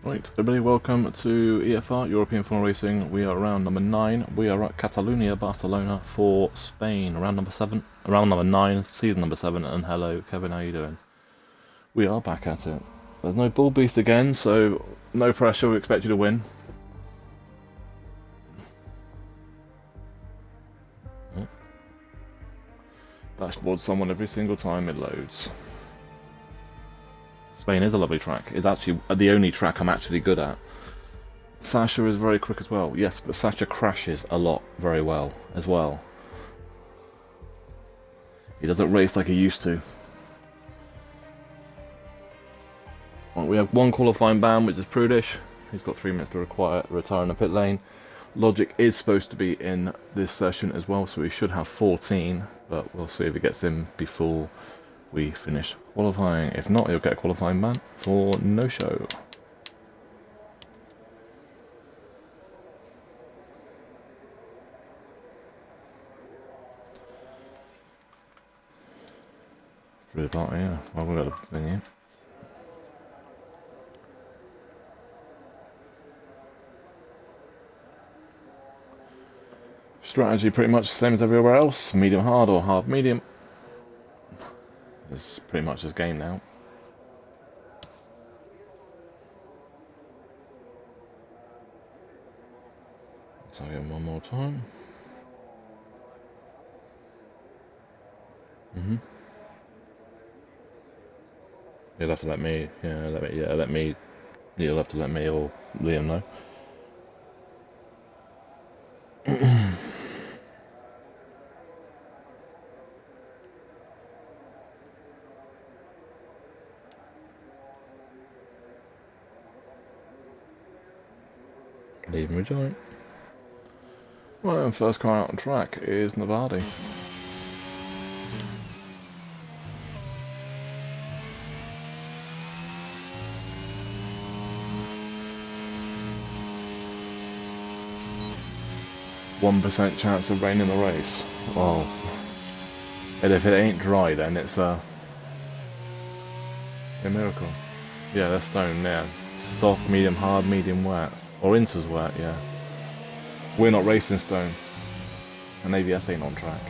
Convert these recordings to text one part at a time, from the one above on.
Right, everybody, welcome to EFR, European Formula Racing. We are round number 9. We are at Catalonia, Barcelona for Spain. Round number 7, round number 9, season number 7. And hello, Kevin, how you doing? We are back at it. There's no bull beast again, so no pressure. We expect you to win. Dashboard someone every single time it loads. Spain is a lovely track. It's actually the only track I'm actually good at. Sasha is very quick as well. Yes, but Sasha crashes a lot very well as well. He doesn't race like he used to. Well, we have one qualifying ban, which is Prudish. He's got 3 minutes to retire in the pit lane. Logic is supposed to be in this session as well, so we should have 14, but we'll see if he gets in before we finish qualifying. If not, he'll get a qualifying ban for no-show. Through the party, yeah. Well, we've got a thing here. Strategy pretty much the same as everywhere else. Medium hard or hard medium. It's pretty much his game now. So again, one more time. You'll have to let me, let me. You'll have to let me or Liam know. Leave me join. Well, and first car out on track is Navadi. %1 chance of rain in the race. Well, and if it ain't dry, then it's a miracle. Yeah, that's stone. Yeah, soft, medium, hard, medium, wet, or Inter's wet. Yeah, we're not racing stone, and AVS ain't on track.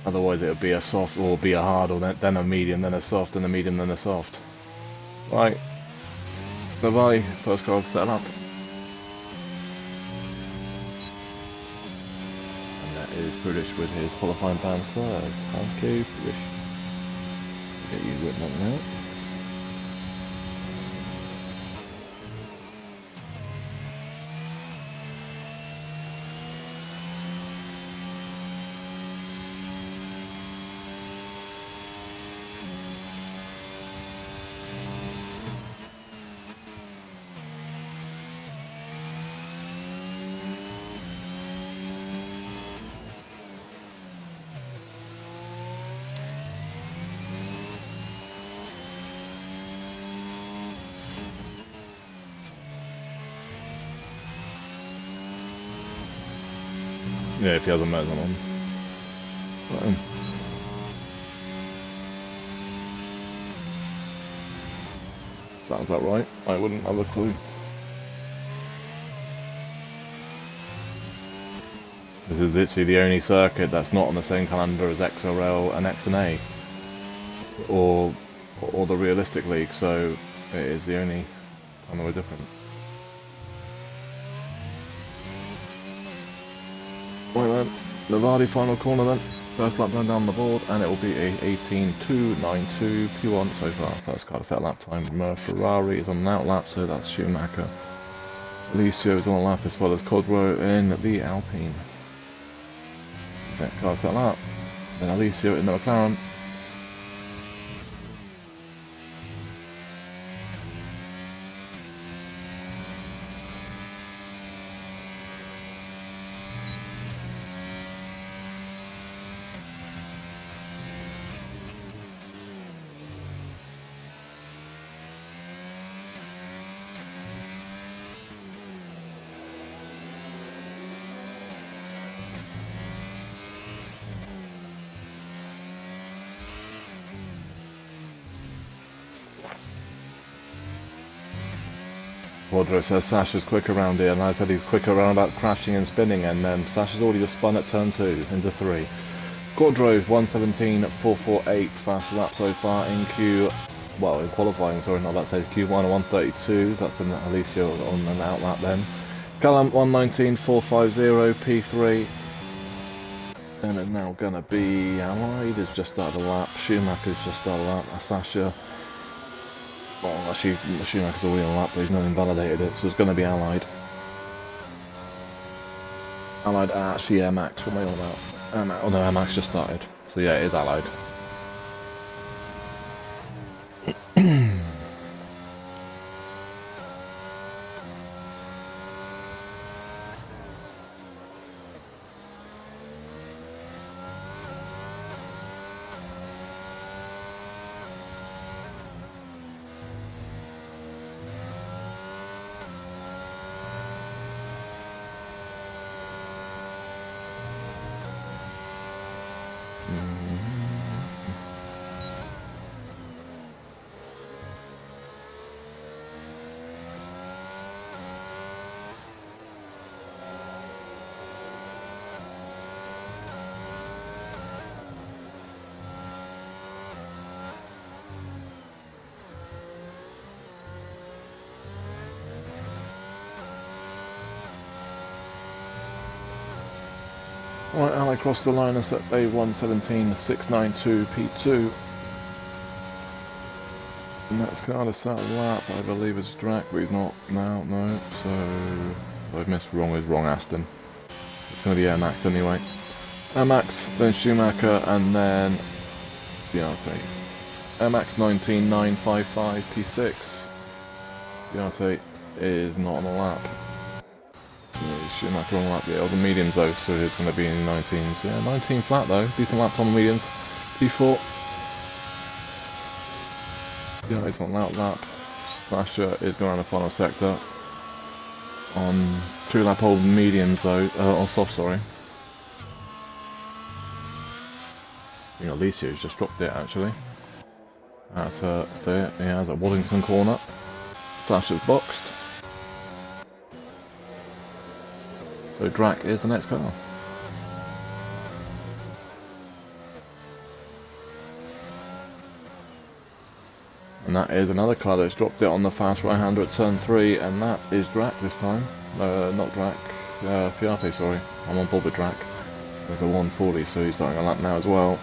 Otherwise, it would be a soft, or be a hard, or then a medium, then a soft, then a medium, then a soft. Right, Navali, first car set up. Is British with his qualifying ban served. Thank you, British. Get you written up now. Yeah, if he hasn't met someone. Sounds about right. I wouldn't have a clue. This is literally the only circuit that's not on the same calendar as XRL and XNA, or the Realistic League. So it is the only time that we're different. Right then, Navadi final corner then. First lap going down the board, and it will be a 18.292 P1 so far. First car to set lap time. Ferrari is on an out lap, so that's Schumacher. Alessio is on a lap as well as Codro in the Alpine. Next car to set lap. Then Alessio in the McLaren. Quadro says Sasha's quick around here, and I said he's quick around about crashing and spinning, and then Sasha's already just spun at turn 2 into 3. Quadro 117.448, fastest lap so far in in qualifying, sorry, not that says Q1 132, that's an Alicia on an outlap then. Callum 119.450, P3. And it's now gonna be Allied is just out of the lap, Schumacher's just out of the lap, Sasha. Well, actually, Schumacher's already on the lap, but he's not invalidated it, so it's gonna be Allied. Allied, actually Air Max, what am I on about? Oh no, Air Max just started. So yeah, it is Allied. Right, Ali crossed the line and set a 117.692 P2. And that's kind of sat lap, I believe it's Drac, but he's not now, no. So I've missed wrong with wrong Aston. It's going to be Air Max anyway. Air Max, then Schumacher, and then Fiat. Air Max 19.955 P6. Fiat is not on the lap. Schumacher on lap, yeah, the mediums though, so it's going to be in 19s. Yeah, 19 flat though, decent laps on the mediums. P4. Yeah, it's on lap. Sasha is going around the final sector. On 2 lap old mediums though, on soft, sorry. I think Alicia's just dropped it actually. At there, he has at Waddington corner. Sasha's boxed. So Drac is the next car. And that is another car that's dropped it on the fast right-hander at turn 3, and that is Drac this time. Not Drac, Fiat, sorry. I'm on board with Drac. There's a 140, so he's starting a lap now as well.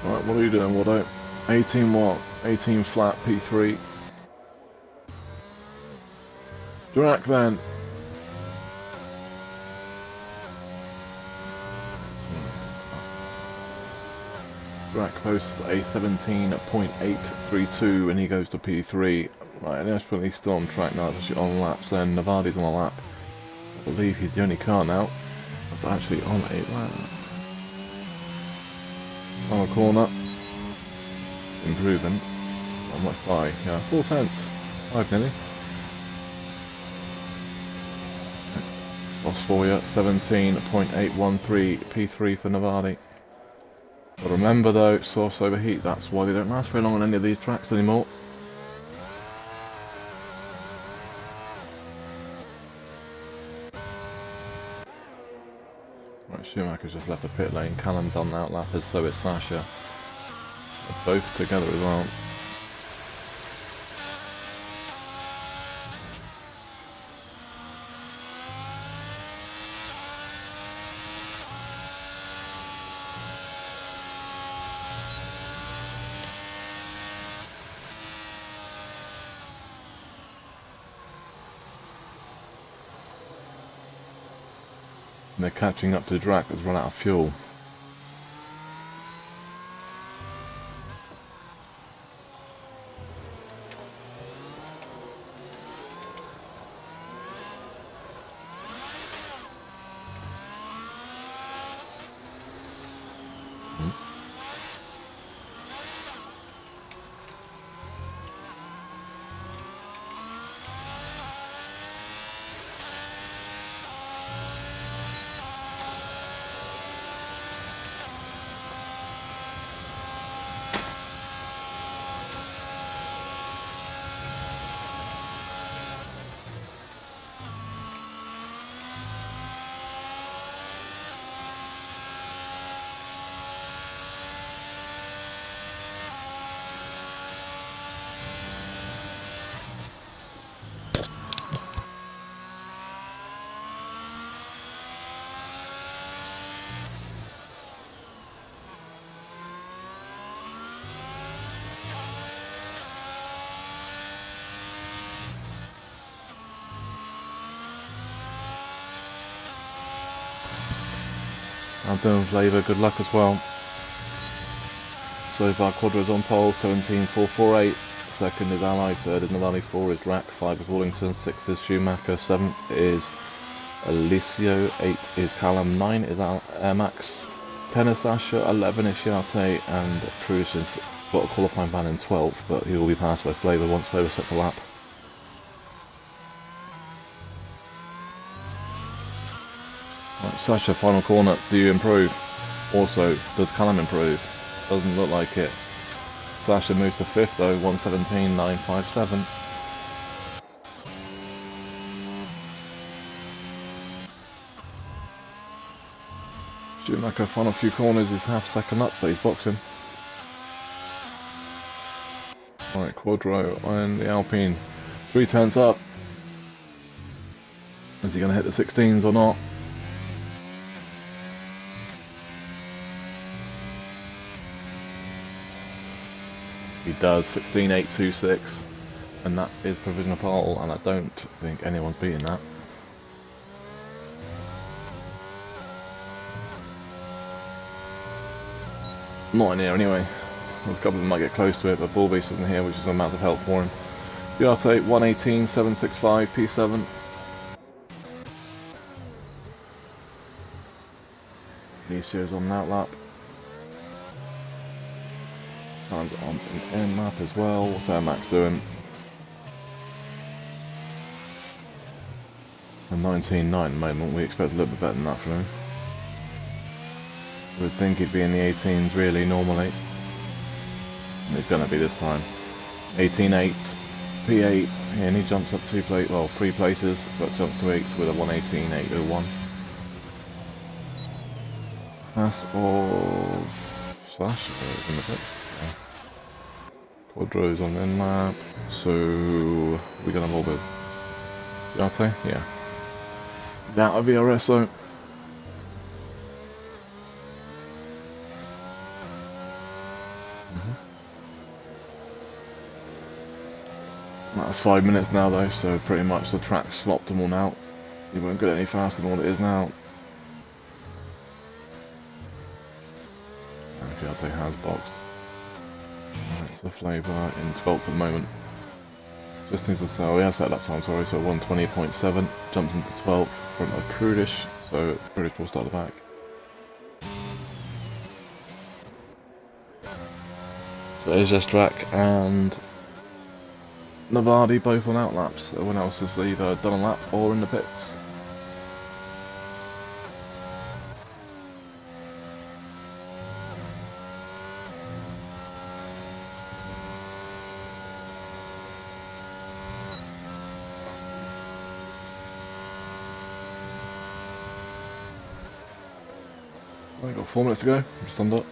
Right, what are you doing, Waddo? 18 what? 18 flat, P3. Drac then. Drac posts a 17.832 and he goes to P3. Right, and Ashburn, he's still on track now, actually on laps, then Navadi's on a lap. I believe he's the only car now that's actually on a lap. Final corner. Improving. Not much by. Yeah, 4 tenths. 5 nearly. Lost for you. 17.813 P3 for Navadi. But remember though, source overheat. That's why they don't last very long on any of these tracks anymore. Right, Schumacher's just left the pit lane. Callum's on the outlap, as so is Sasha. They're both together as well. they're catching up to Drac that's run out of fuel. I'm doing Flavour, good luck as well. So far Quadro's on pole, 17.448. Second is Ally, third is Navani, 4 is Drac, 5 is Wallington, 6 is Schumacher, 7th is Alicio, 8 is Callum, 9 is Air Max, 10 is Sasha, 11 is Shiate, and Cruz has got a qualifying ban in 12th, but he will be passed by Flavour once Flavour sets a lap. Right, Sasha, final corner, do you improve? Also, does Callum improve? Doesn't look like it. Sasha moves to 5th though, 117.957. Schumacher, final few corners, is half second up, but he's boxing. Right, Quadro and the Alpine, 3 turns up. Is he going to hit the 16s or not? He does, 16.826, and that is provisional pole, and I don't think anyone's beating that. Not in here anyway. A couple of them might get close to it, but Bullbeast isn't here, which is a massive help for him. Yarte, 118.765, P7. Alicia's on that lap. Time's on an end lap as well. What's Air Max doing? So 19.9 at the moment. We expect a little bit better than that from him. We'd think he'd be in the 18s really normally. And he's going to be this time. 18.8, P8, and he jumps up 3 places, but jumps to 8th with a 118.801. Pass of Slash in the pits. Quadro's on in lap, so we're gonna have a little bit. Yarte, yeah. That of VRS though. That's 5 minutes now though, so pretty much the track's optimal now. You won't get any faster than what it is now. And Yarte has boxed. Alright, so Flavour in 12th at the moment. Just needs to sell, he has set lap time, sorry, so 120.7. Jumps into 12th from a Prudish, so Prudish will start the back. So there's just Drac and Navardi both on outlaps. Everyone else has either done a lap or in the pits. Right, got 4 minutes to go. Just stand up.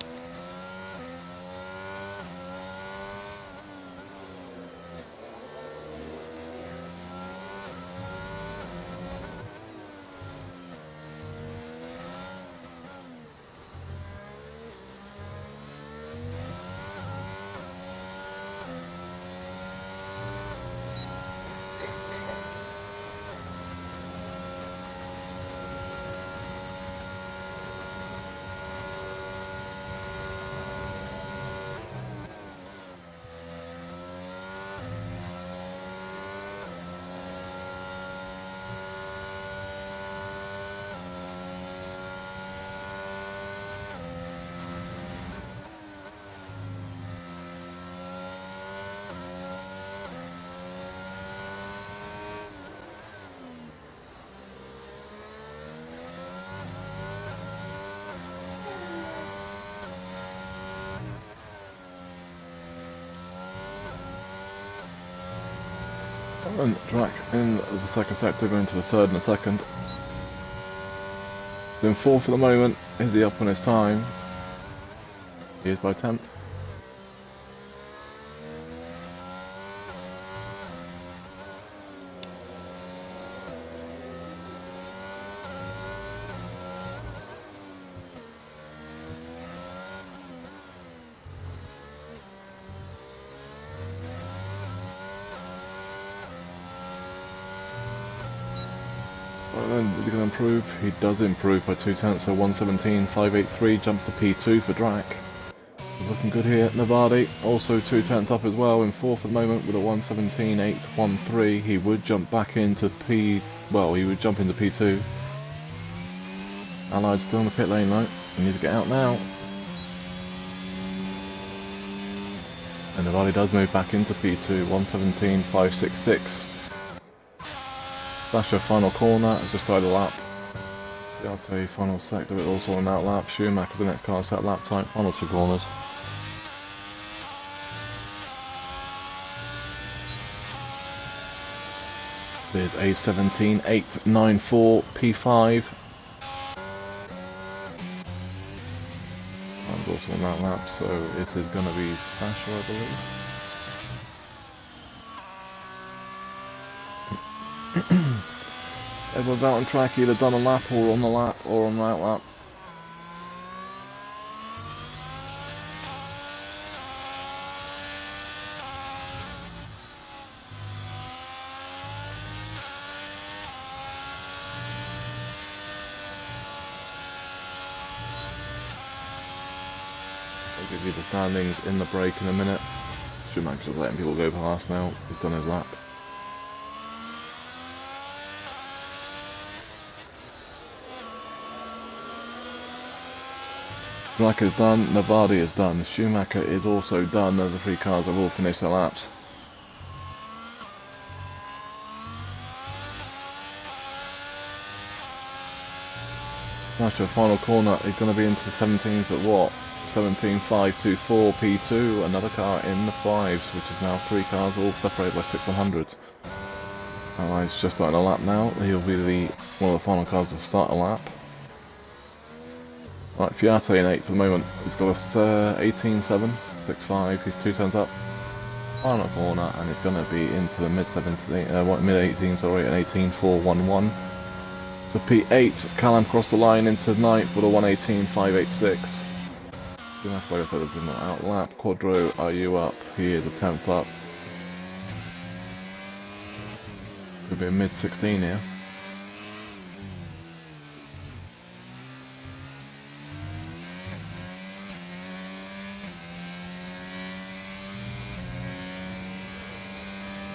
And track in the second sector, going to the third in a second. So in fourth at the moment. Is he up on his time? He is by 10th. Right then, is he going to improve? He does improve by 2/10, so 1:17.583 jumps to P2 for Drac. Looking good here. Navadi also 2/10 up as well in fourth at the moment with a 1:17.813. He would jump back into he would jump into P2. Allied still in the pit lane though. We need to get out now. And Navadi does move back into P2, 1:17.566. Slasher final corner has just started a lap. Yate final sector but also an out lap. Schumacher's the next car set lap time, final two corners. There's a 17.894 P5. And also on that lap, so it is going to be Sasha, I believe. Everyone's out on track, either done a lap or on the lap or on the out lap. I'll give you the standings in the break in a minute. Schumacher's just letting people go past now. He's done his lap. Schumacher is done, Navadi is done, Schumacher is also done. The other three cars have all finished their laps. Schumacher final corner, he's going to be into the 17th at what? 17.524 P2, another car in the 5s, which is now 3 cars all separated by 6/100s. He's just starting a lap now, he'll be one of the final cars to start a lap. Right, Fiat in 8th for the moment, he's got a 18.765, he's 2 turns up. Final corner, and he's going to be into the mid-18, sorry, an 18.411. For P8, Callum crossed the line into 9th with a 1:18.586. Gonna have to wait for those in the out lap. Quadro, are you up? He is a 10th up. Could be a mid-16 here.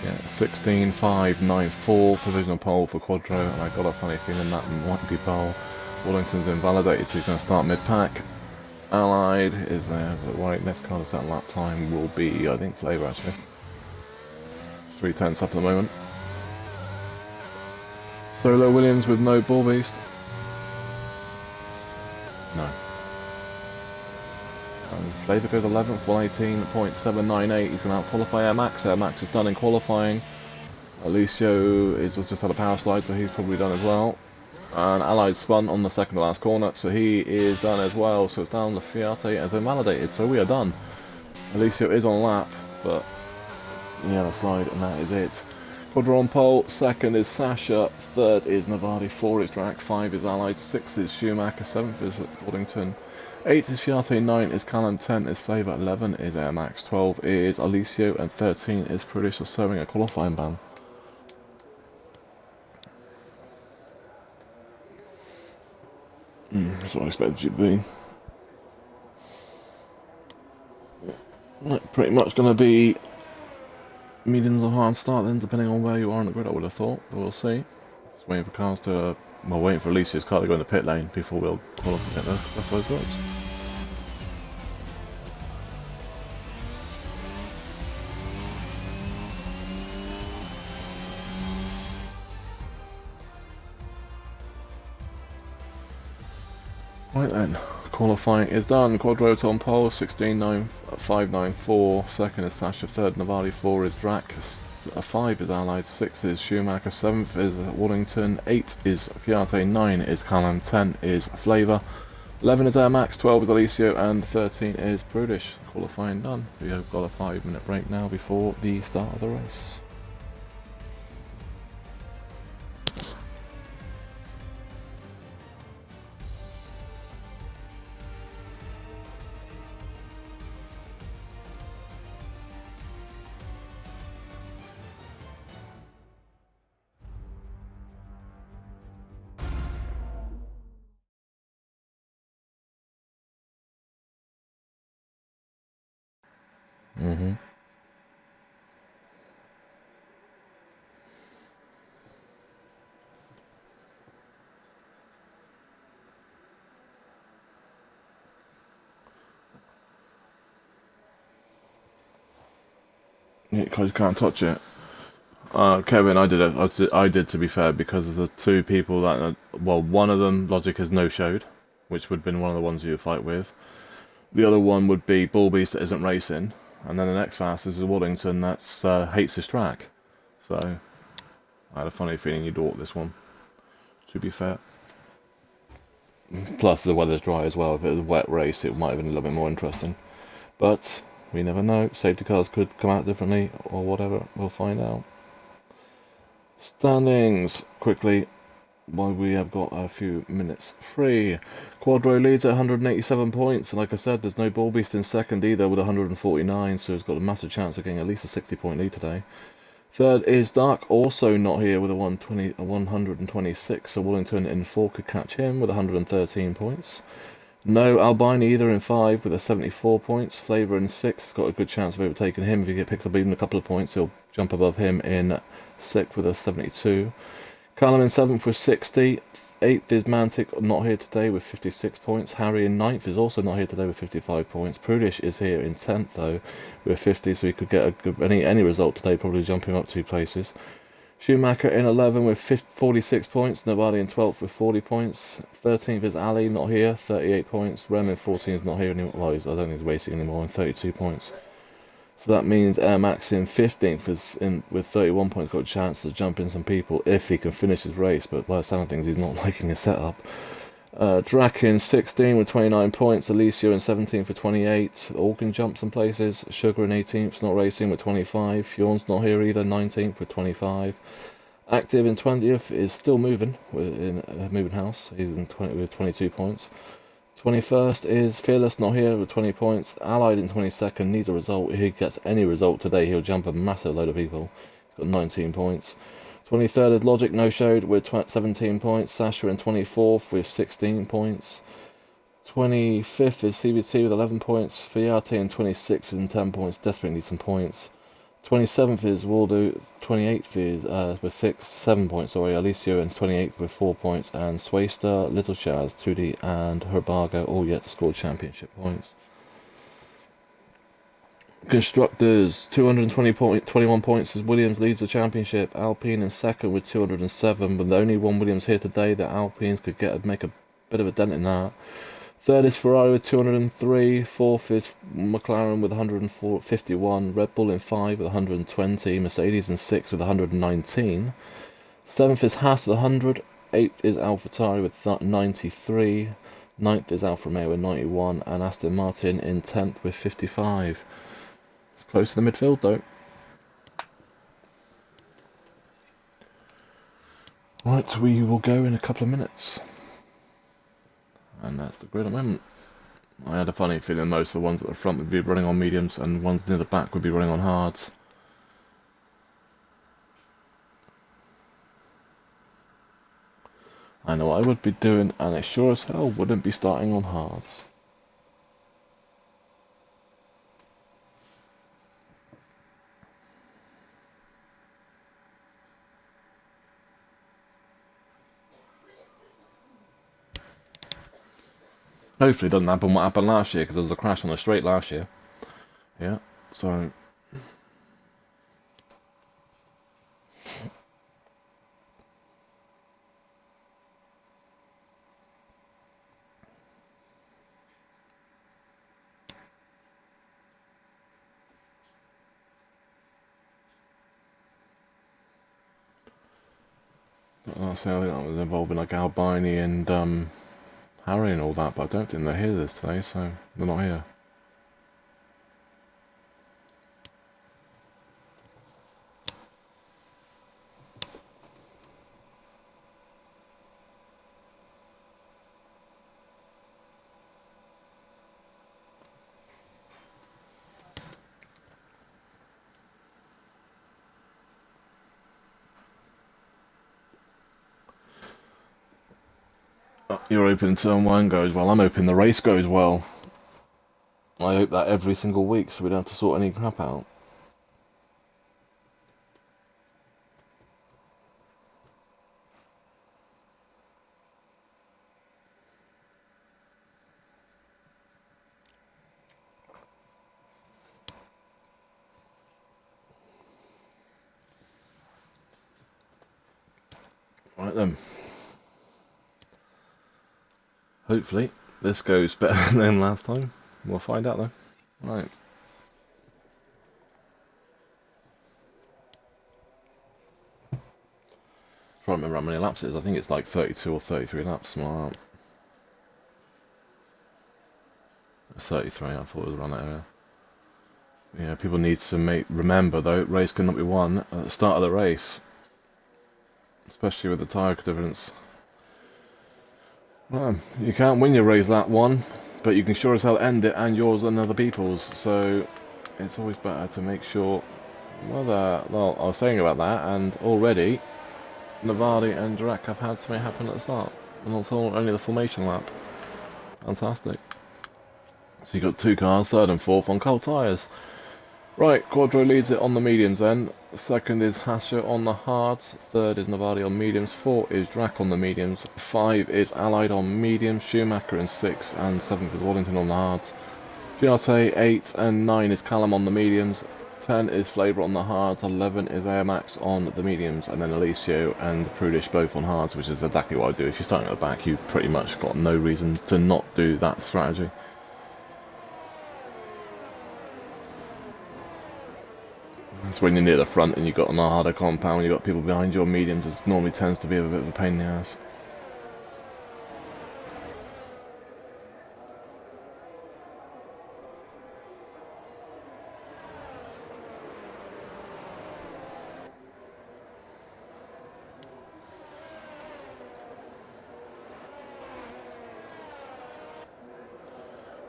Yeah, 16.594 provisional pole for Quadro, and I got a funny feeling that might be pole. Wallington's invalidated, so he's going to start mid-pack. Allied is there, but right, next car to set lap time will be, I think, Flavour actually. 3/10 up at the moment. Solo Williams with no ball beast. No. And Flavour goes 11th, 1:18.798. He's going to out-qualify Air Max. Air Max is done in qualifying. Alicio is just had a power slide, so he's probably done as well. And Allied spun on the second to last corner, so he is done as well. So it's down to Fiat as invalidated, so we are done. Alicio is on lap, but yeah, the slide, and that is it. Quadro on pole, second is Sasha, third is Navadi, 4 is Drac, 5 is Allied, 6 is Schumacher, 7th is Wallington, 8 is Fiat, 9 is Callum, 10 is Flavour, 11 is Air Max, 12 is Alicio, and 13 is Producer serving a qualifying ban. That's what I expected you to be. Pretty much going to be mediums or hard start then, depending on where you are on the grid, I would have thought, but we'll see. Just waiting for cars to, well, waiting for Alicia's car to go in the pit lane before we'll qualify the rest of those votes. Right then, qualifying is done. Quadro on pole, 16.594. Second is Sasha. Third, Navali. 4 is Drac. 5 is Allied. 6 is Schumacher. 7th is Wallington. 8 is Fiat. 9 is Callum. 10 is Flavour. 11 is Air Max. 12 is Alicio. And 13 is Prudish. Qualifying done. We have got a 5-minute break now before the start of the race. Because you can't touch it. Kevin, I did it. I did, to be fair, because of the two people that, well, one of them, Logic, has no-showed, which would have been one of the ones you would fight with. The other one would be Bull Beast that isn't racing, and then the next fastest is Wallington that's hates this track. So I had a funny feeling you'd walk this one, to be fair. Plus the weather's dry as well. If it was a wet race, it might have been a little bit more interesting. But we never know. Safety cars could come out differently or whatever. We'll find out. Standings, quickly, while we have got a few minutes free. Quadro leads at 187 points, and like I said, there's no Bull Beast in second either with 149, so he's got a massive chance of getting at least a 60-point lead today. Third is Dark, also not here with a 126, so Wallington in 4 could catch him with 113 points. No Albini either in 5 with a 74 points. Flavour in 6 has got a good chance of overtaking him. If he picks up even a couple of points, he'll jump above him in 6th with a 72. Callum in 7th with 60. 8th is Mantic, not here today with 56 points. Harry in 9th is also not here today with 55 points. Prudish is here in 10th though with 50, so he could get a good, any result today, probably jumping up 2 places. Schumacher in 11 with 46 points. Nobody in 12th with 40 points. 13th is Ali, not here, 38 points. Rem in 14 is not here anymore. Well, I don't think he's racing anymore, and 32 points. So that means Air Max in 15th is with 31 points, got a chance to jump in some people if he can finish his race, but by the sound of things, he's not liking his setup. Drac in 16 with 29 points. Alicio in 17th with 28. All can jump some places. Sugar in 18th, not racing with 25. Fjorn's not here either, 19th with 25. Active in 20th is still moving in Moving House. He's in 20 with 22 points. 21st is Fearless, not here with 20 points. Allied in 22nd needs a result. If he gets any result today, he'll jump a massive load of people. He's got 19 points. 23rd is Logic, no-showed with 17 points. Sasha in 24th with 16 points. 25th is CBT with 11 points. Fiat in 26th with 10 points. Desperately needs some points. 27th is Waldo. 28th is with 7 points. Sorry, Alicio in 28th with 4 points. And Swayster, Little Shaz, 2D, and Herbago all yet to score championship points. Constructors, 21 points as Williams leads the championship. Alpine in second with 207, but the only one Williams here today that Alpines could make a bit of a dent in that. Third is Ferrari with 203. Fourth is McLaren with 151. Red Bull in 5 with 120. Mercedes in 6 with 119. Seventh is Haas with 100. Eighth is AlphaTauri with 93. Ninth is Alfa Romeo with 91. And Aston Martin in 10th with 55. Close to the midfield though. Right, we will go in a couple of minutes. And that's the grid at the moment. I had a funny feeling most of the ones at the front would be running on mediums and ones near the back would be running on hards. I know what I would be doing, and it sure as hell wouldn't be starting on hards. Hopefully it doesn't happen what happened last year, because there was a crash on the straight last year. Yeah, so... say I think that was involving like Albini and Harry and all that, but I don't think they're here this today, so they're not here. You're hoping turn 1 goes well. I'm hoping the race goes well. I hope that every single week so we don't have to sort any crap out. Right then. Hopefully this goes better than last time. We'll find out though. Right. I can't remember how many laps it is. I think it's like 32 or 33 laps. Something like that. It's 33, I thought it was around that area. Yeah, people need to remember though, race cannot be won at the start of the race. Especially with the tyre difference. Well, you can't win your race lap 1, but you can sure as hell end it, and yours and other people's. So it's always better to make sure. Well, I was saying about that, and already Navardi and Drac have had something happen at the start, and also only the formation lap. Fantastic. So you got 2 cars, 3rd and 4th on cold tyres. Right, Quadro leads it on the mediums then. 2nd is Hasher on the hards. 3rd is Navardi on mediums. 4 is Drac on the mediums. 5 is Allied on mediums. Schumacher in 6. And 7th is Wallington on the hards. Fiat 8 and 9 is Callum on the mediums. 10 is Flavour on the hards. 11 is Airmax on the mediums. And then Alicio and Prudish both on hards, which is exactly what I do. If you're starting at the back, you've pretty much got no reason to not do that strategy. It's when you're near the front and you've got an harder compound, you've got people behind your mediums, it normally tends to be a bit of a pain in the ass.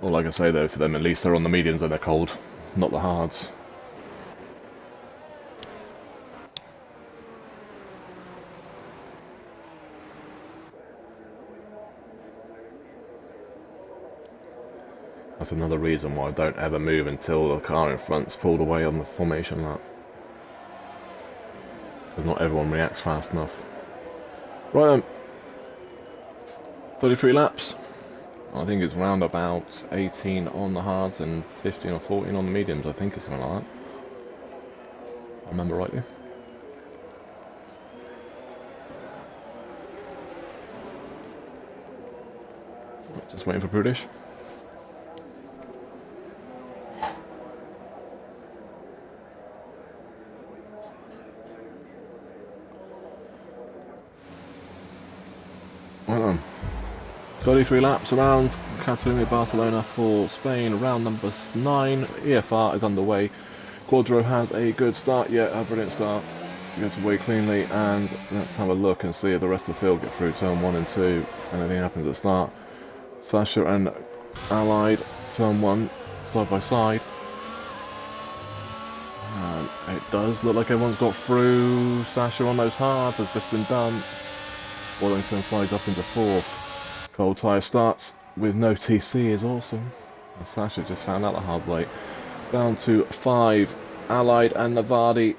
Well, like I say though, for them at least they're on the mediums and they're cold, not the hards. That's another reason why I don't ever move until the car in front's pulled away on the formation lap. Because not everyone reacts fast enough. Right then. 33 laps. I think it's round about 18 on the hards and 15 or 14 on the mediums. I think it's something like that. I remember rightly. Just waiting for Prudish. Right then. 33 laps around Catalunya, Barcelona for Spain, round number 9. EFR is underway. Quadro has a good start, a brilliant start. He gets away cleanly, and let's have a look and see if the rest of the field get through turn 1 and 2. Anything happens at the start. Sasha and Allied, turn 1, side by side. And it does look like everyone's got through. Sasha on those hards has just been done. Wallington flies up into 4th. Cold tyre starts with no TC is awesome. And Sasha just found out the hard way. Down to 5. Allied and Navardi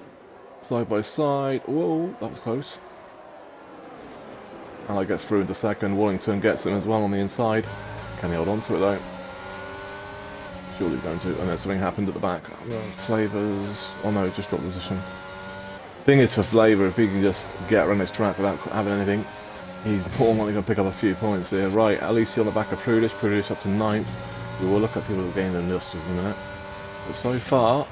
side by side. Whoa, that was close. Allied gets through into 2nd. Wallington gets him as well on the inside. Can he hold on to it though? Surely going to. And then something happened at the back. Flavors. Oh no, just dropped position. Thing is for Flavour, if he can just get around this track without having anything, he's more than likely going to pick up a few points here. Right, Alicia on the back of Prudish. Prudish up to 9th. We will look at people who gained in just in a minute. But so far,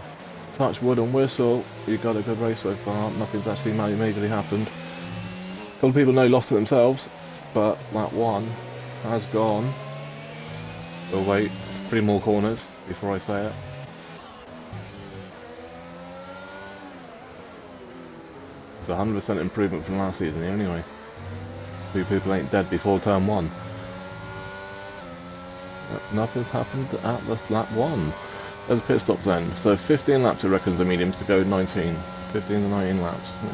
touch wood and whistle, you've got a good race so far. Nothing's actually majorly happened. couple of people know lost it themselves, but lap 1 has gone. We'll wait 3 more corners before I say it. It's 100% improvement from last season here anyway. 2 people ain't dead before turn 1. Nothing's happened at the lap 1. There's a pit stop then. So 15 laps it reckons the mediums to go 19. 15 to 19 laps. Yeah.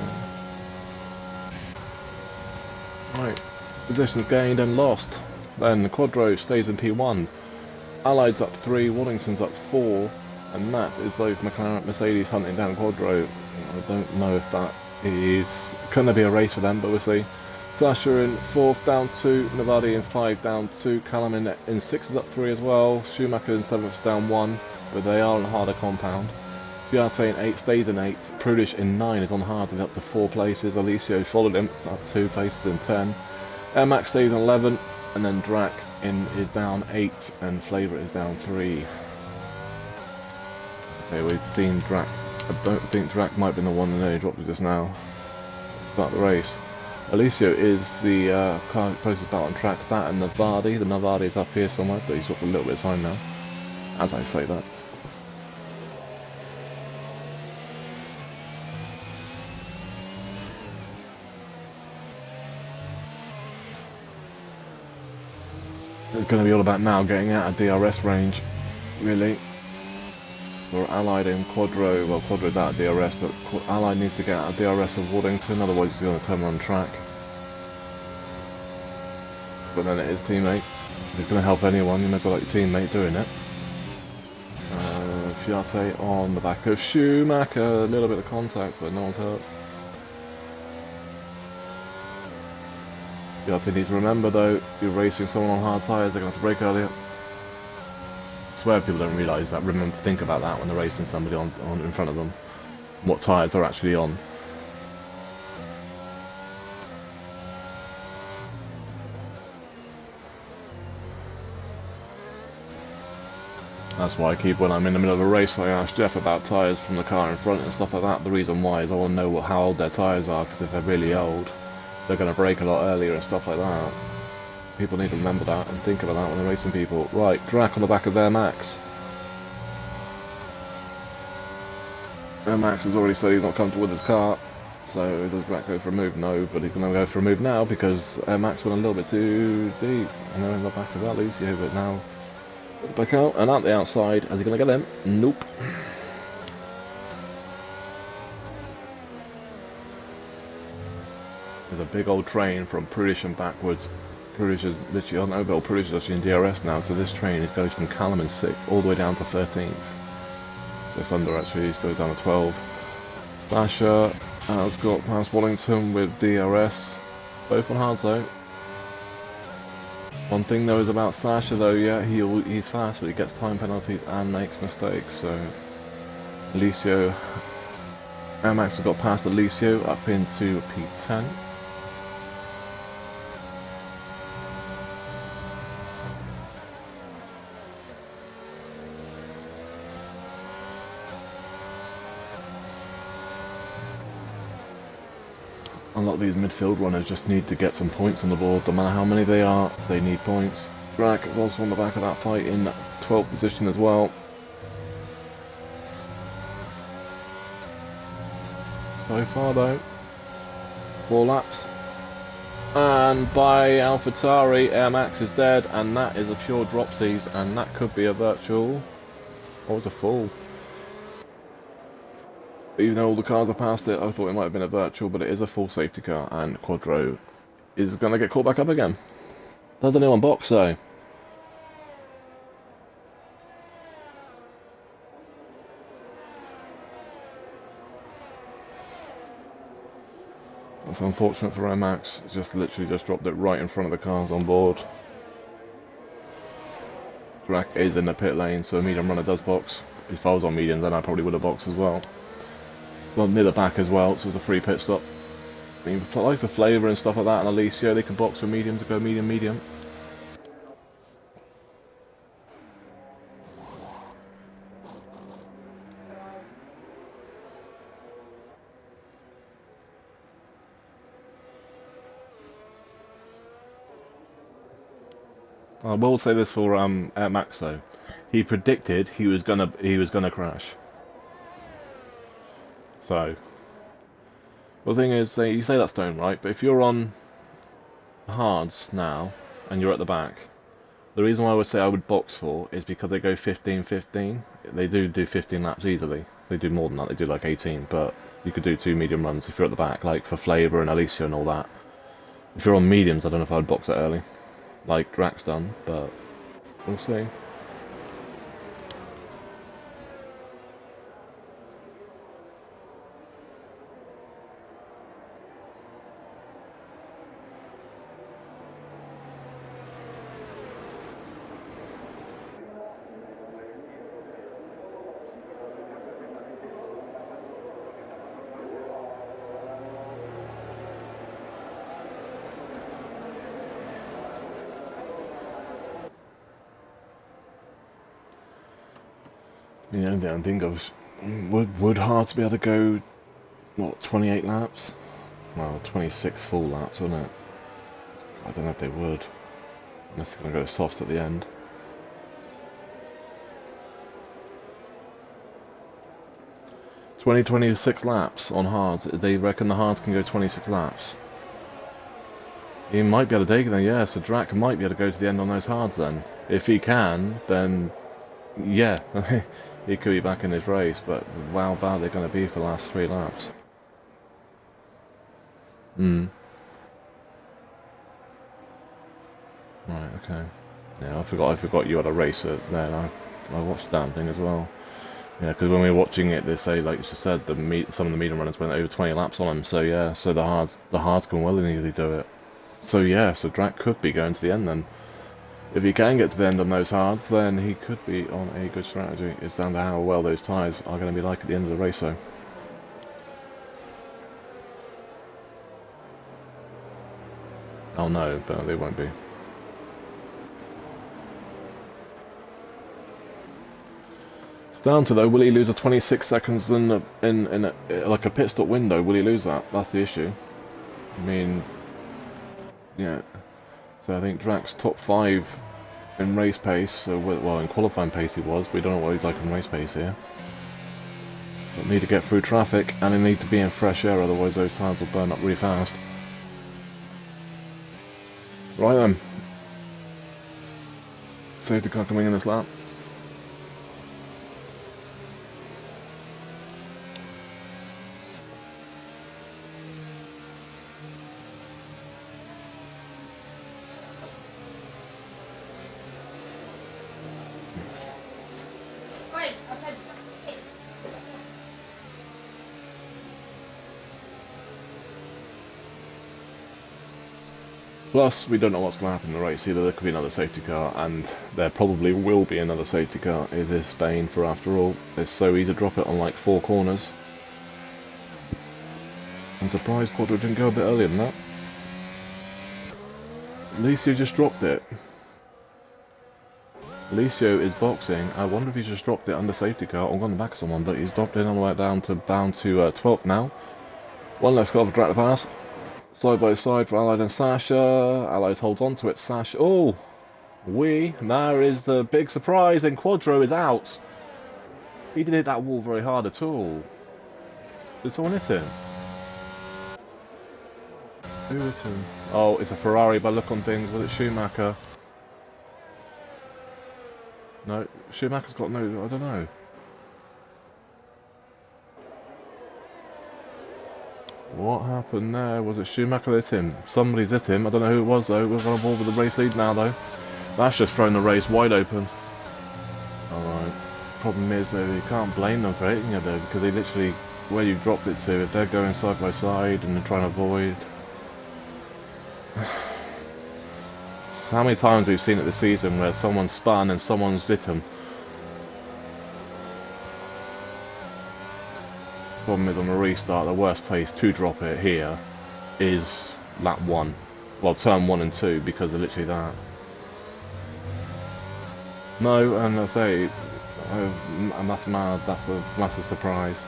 Right. Positions gained and lost. Then the Quadro stays in P1. Allied's up 3, Waddington's up 4, and Matt is both McLaren Mercedes hunting down Quadro. I don't know if that is going to be a race for them, but we'll see. Sasha in 4th down 2, Navadi in 5 down 2, Callum in 6 is up 3 as well, Schumacher in 7th down 1, but they are on a harder compound. Fiat in 8 stays in 8, Prudish in 9 is on hard and up to 4 places, Alessio followed him up 2 places in 10. Max stays in 11, and then Drac is down 8 and Flavor is down 3. So we've seen Drac. I don't think Drac might have been the one that nearly dropped it just now. Start the race. Alessio is the car closest out on track. That and Navadi. The Navadi is up here somewhere, but he's dropped a little bit of time now. As I say that. It's going to be all about now getting out of DRS range, really. We're Allied in Quadro. Well, Quadro's out of DRS, but Allied needs to get out of DRS of Waddington, otherwise he's going to turn on track. But then it is teammate. If it's going to help anyone, you may as well like your teammate doing it. Fiat on the back of Schumacher. A little bit of contact, but no one's hurt. Fiat needs to remember though, you're racing someone on hard tyres, they're going to have to brake earlier. I swear people don't realise that. Remember, think about that when they're racing somebody on in front of them. What tyres they're actually on. That's why I keep, when I'm in the middle of a race, I ask Jeff about tyres from the car in front and stuff like that. The reason why is I want to know how old their tyres are, because if they're really old, they're going to brake a lot earlier and stuff like that. People need to remember that and think about that when they're racing people. Right, Drac on the back of their Max. Their Max has already said he's not comfortable with his car. So does Drac go for a move? No, but he's going to go for a move now because Max went a little bit too deep. And they're in the back of that Lucio, but now back out and out the outside. Is he going to get him? Nope. There's a big old train from Prudish and backwards. Prudish is literally, I don't know, but Prudish is actually in DRS now, so this train, it goes from Callum in 6th all the way down to 13th. Just under actually, still down to 12. Sasha has got past Wallington with DRS, both on hard zone. One thing though is about Sasha though, yeah, he's fast, but he gets time penalties and makes mistakes, so Alessio, Max has got past Alessio up into P10. A lot of these midfield runners just need to get some points on the board. No matter how many they are, they need points. Drac is also on the back of that fight in 12th position as well. So far though, 4 laps. And by AlphaTauri, Air Max is dead, and that is a pure dropsies, and that could be a virtual, or it's a full. Even though all the cars are past it, I thought it might have been a virtual, but it is a full safety car, and Quadro is going to get caught back up again. Does anyone box though? That's unfortunate for Max. Just literally just dropped it right in front of the cars on board. Drac is in the pit lane, so a medium runner does box. If I was on medium, then I probably would have boxed as well. Well, near the back as well, so it was a free pit stop. I mean, like the flavour and stuff like that, and Alicia, they can box for medium to go medium. I will say this for Air Max though. He predicted he was gonna crash. So, well, the thing is, you say that's stone right, but if you're on hards now and you're at the back, the reason why I would say I would box for is because they go 15-15. They do 15 laps easily. They do more than that. They do like 18, but you could do 2 medium runs if you're at the back, like for Flavor and Alicia and all that. If you're on mediums, I don't know if I would box that early, like Drax done, but we'll see. You know, the only thing goes, would Hearts be able to go, what, 28 laps? Well, 26 full laps, wouldn't it? I don't know if they would. Unless they're going to go softs at the end. "26 laps on hards. They reckon the hards can go 26 laps. He might be able to take it then, yeah. So Drac might be able to go to the end on those hards then. If he can, then yeah, he could be back in his race. But how bad they're going to be for the last 3 laps. Right, okay. Yeah, I forgot you had a race there. I watched the damn thing as well. Yeah, because when we were watching it, they say, like you just said, some of the medium runners went over 20 laps on them. So yeah, so the hards can well and easily do it. So yeah, so Drac could be going to the end then. If he can get to the end on those hards, then he could be on a good strategy. It's down to how well those tyres are going to be like at the end of the race, though. Oh no, but they won't be. It's down to though, will he lose a 26 seconds in like a pit stop window? Will he lose that? That's the issue. I mean, yeah. So I think Drax top 5 in race pace. So well, in qualifying pace he was. We don't know what he's like in race pace here. But need to get through traffic, and they need to be in fresh air, otherwise those tyres will burn up really fast. Right then. Safety car coming in this lap. Plus, we don't know what's going to happen in the race. Either there could be another safety car, and there probably will be another safety car. It is Spain, for after all. It's so easy to drop it on like 4 corners. I'm surprised Quadro didn't go a bit earlier than that. Alicio just dropped it. Alicio is boxing. I wonder if he's just dropped it under safety car or gone back of someone, but he's dropped it on the way down to 12th now. One less car for Drac to pass. Side by side for Allied and Sasha. Allied holds on to it. Sasha. Oh! There is the big surprise, and Quadro is out. He didn't hit that wall very hard at all. Did someone hit him? Who hit him? Oh, it's a Ferrari by look on things. Was it Schumacher? No, Schumacher's got no. I don't know. What happened there? Was it Schumacher that hit him? Somebody's hit him. I don't know who it was though. We're on board with the race lead now though. That's just thrown the race wide open. Alright. Problem is though, you can't blame them for hitting it though, because they literally, where you dropped it to, if they're going side by side and they're trying to avoid. How many times we've seen it this season where someone's spun and someone's hit them? The problem is on the restart, the worst place to drop it here is lap 1. Well, turn 1 and 2, because they're literally that. No, and I say, and that's mad, that's a massive surprise.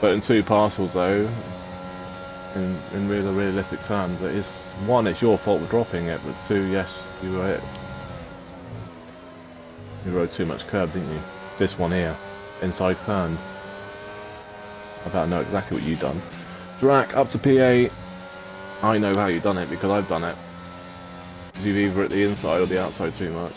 But in 2 parcels though, in really realistic terms. It is, one, it's your fault for dropping it, but two, yes, you rode too much curb, didn't you? This one here, inside turn. I about know exactly what you've done. Drac up to P8. I know how you've done it because I've done it. You've either at the inside or the outside too much.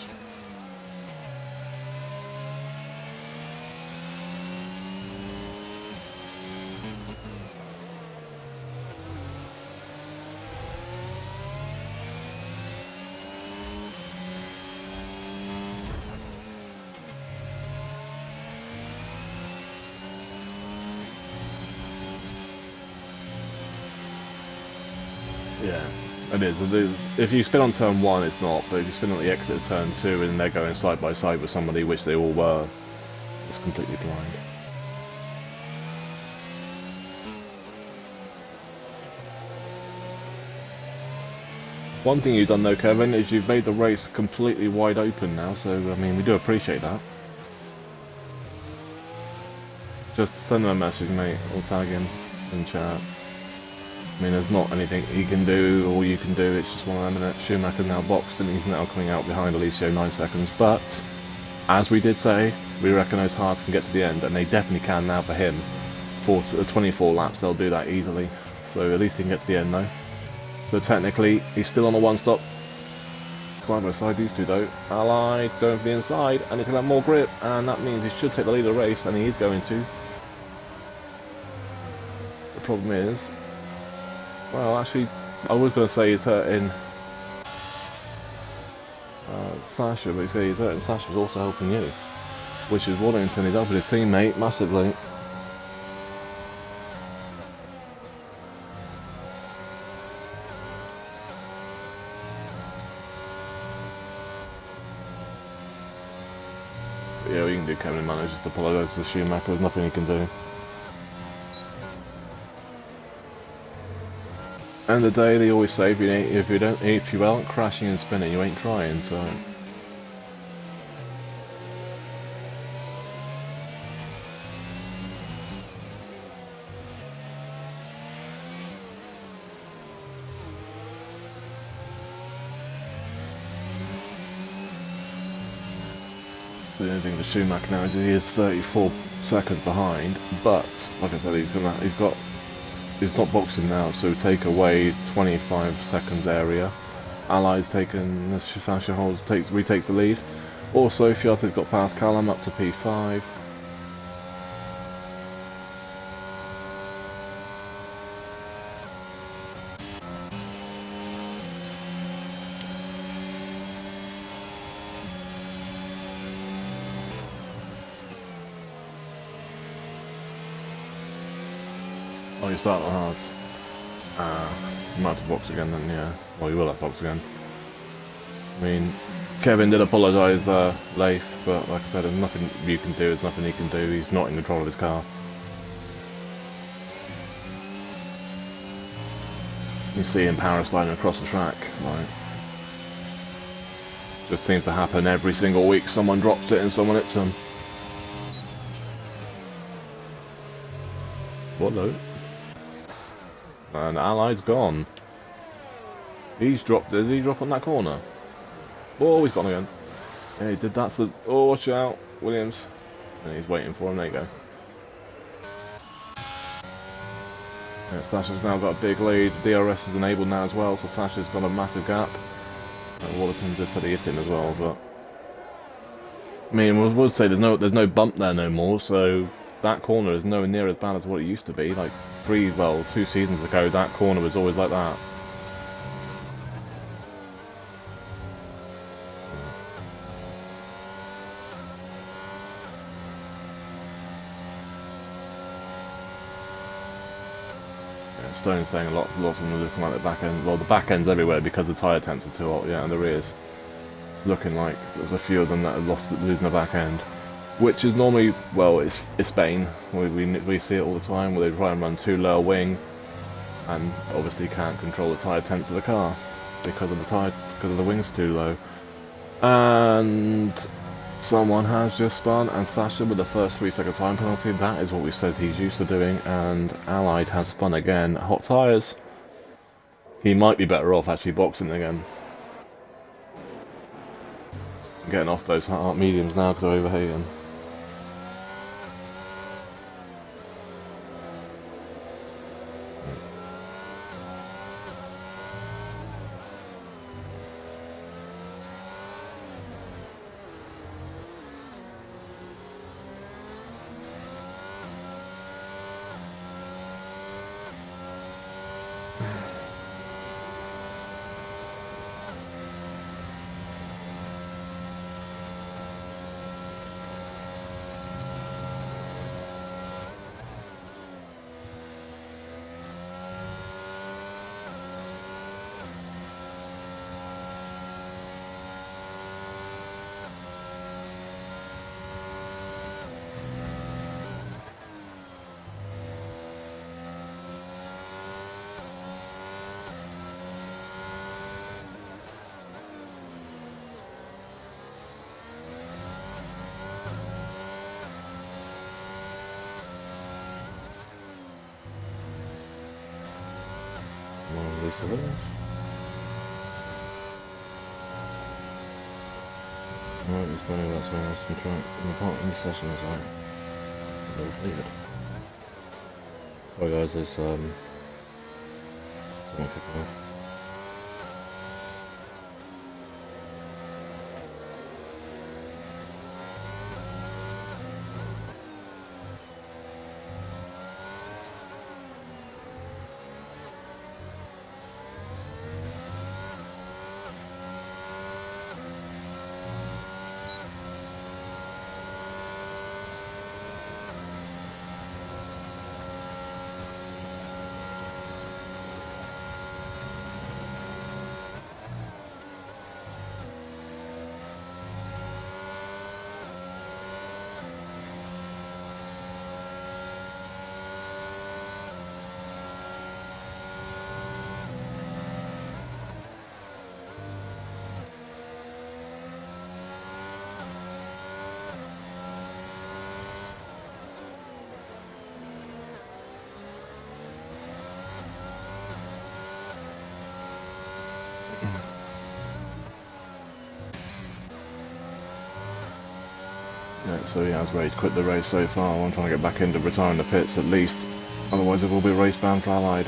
Yeah, it is. It is. If you spin on turn 1, it's not, but if you spin on the exit of turn 2 and they're going side by side with somebody, which they all were, it's completely blind. One thing you've done though, Kevin, is you've made the race completely wide open now, so I mean, we do appreciate that. Just send him a message, mate, or tag him in chat. I mean, there's not anything he can do or you can do, it's just one of them, and Schumacher now boxed and he's now coming out behind Alessio 9 seconds, but as we did say, we reckon those hards can get to the end, and they definitely can now for him. For 24 laps, they'll do that easily, so at least he can get to the end though. So technically, he's still on a one-stop. Side by side, these two though. Allied's going for the inside, and he's going to have more grip, and that means he should take the lead of the race, and he is going to. The problem is, well, actually, I was going to say he's hurting Sasha, but he's hurting Sasha's also helping you, which is Waddington. He's helping his teammate massively. Yeah, we can do Kevin and Mano, just apologise to Schumacher, there's nothing he can do. End of the day, they always say if you aren't crashing and spinning, you ain't trying, so. The only thing with Schumacher now is he is 34 seconds behind, but like I said, he's not boxing now, so take away 25 seconds area. Allies taken, Sasha retakes the lead. Also, Fiate's got past Callum up to P5. Oh, you start on hard. You might have to box again then, yeah. Well, you will have to box again. I mean, Kevin did apologise, Leif, but like I said, there's nothing you can do, there's nothing he can do, he's not in control of his car. You see him power sliding across the track, like. Just seems to happen every single week, someone drops it and someone hits him. What though? And Allied's gone. He's dropped. Did he drop on that corner? Oh, he's gone again. Yeah, he did that. So, oh, watch out, Williams. And he's waiting for him. There you go. Yeah, Sasha's now got a big lead. DRS is enabled now as well, so Sasha's got a massive gap. Waterton just said he hit him as well, but I mean, we would say there's no bump there no more, so that corner is nowhere near as bad as what it used to be. Like 2 seasons ago, that corner was always like that. Yeah, Stone's saying lots of them are looking like the back end. Well, the back end's everywhere because the tyre temps are too hot. Yeah, and there is. It's looking like there's a few of them that are losing the back end. Which is normally, well, it's Spain. We see it all the time where they try and run too low a wing, and obviously can't control the tyre temps of the car because of the wings too low. And Someone has just spun, and Sasha with the first 3-second time penalty. That is what we said he's used to doing, and Allied has spun again. Hot tyres. He might be better off actually boxing again. Getting off those hard mediums now because they're overheating. Right, it's funny that's when I was trying my part in the session was like overheated. Sorry guys, there's someone kicking off. Yeah, so he has rage quit the race so far. I'm trying to get back into retiring the pits at least. Otherwise it will be a race ban for Allied.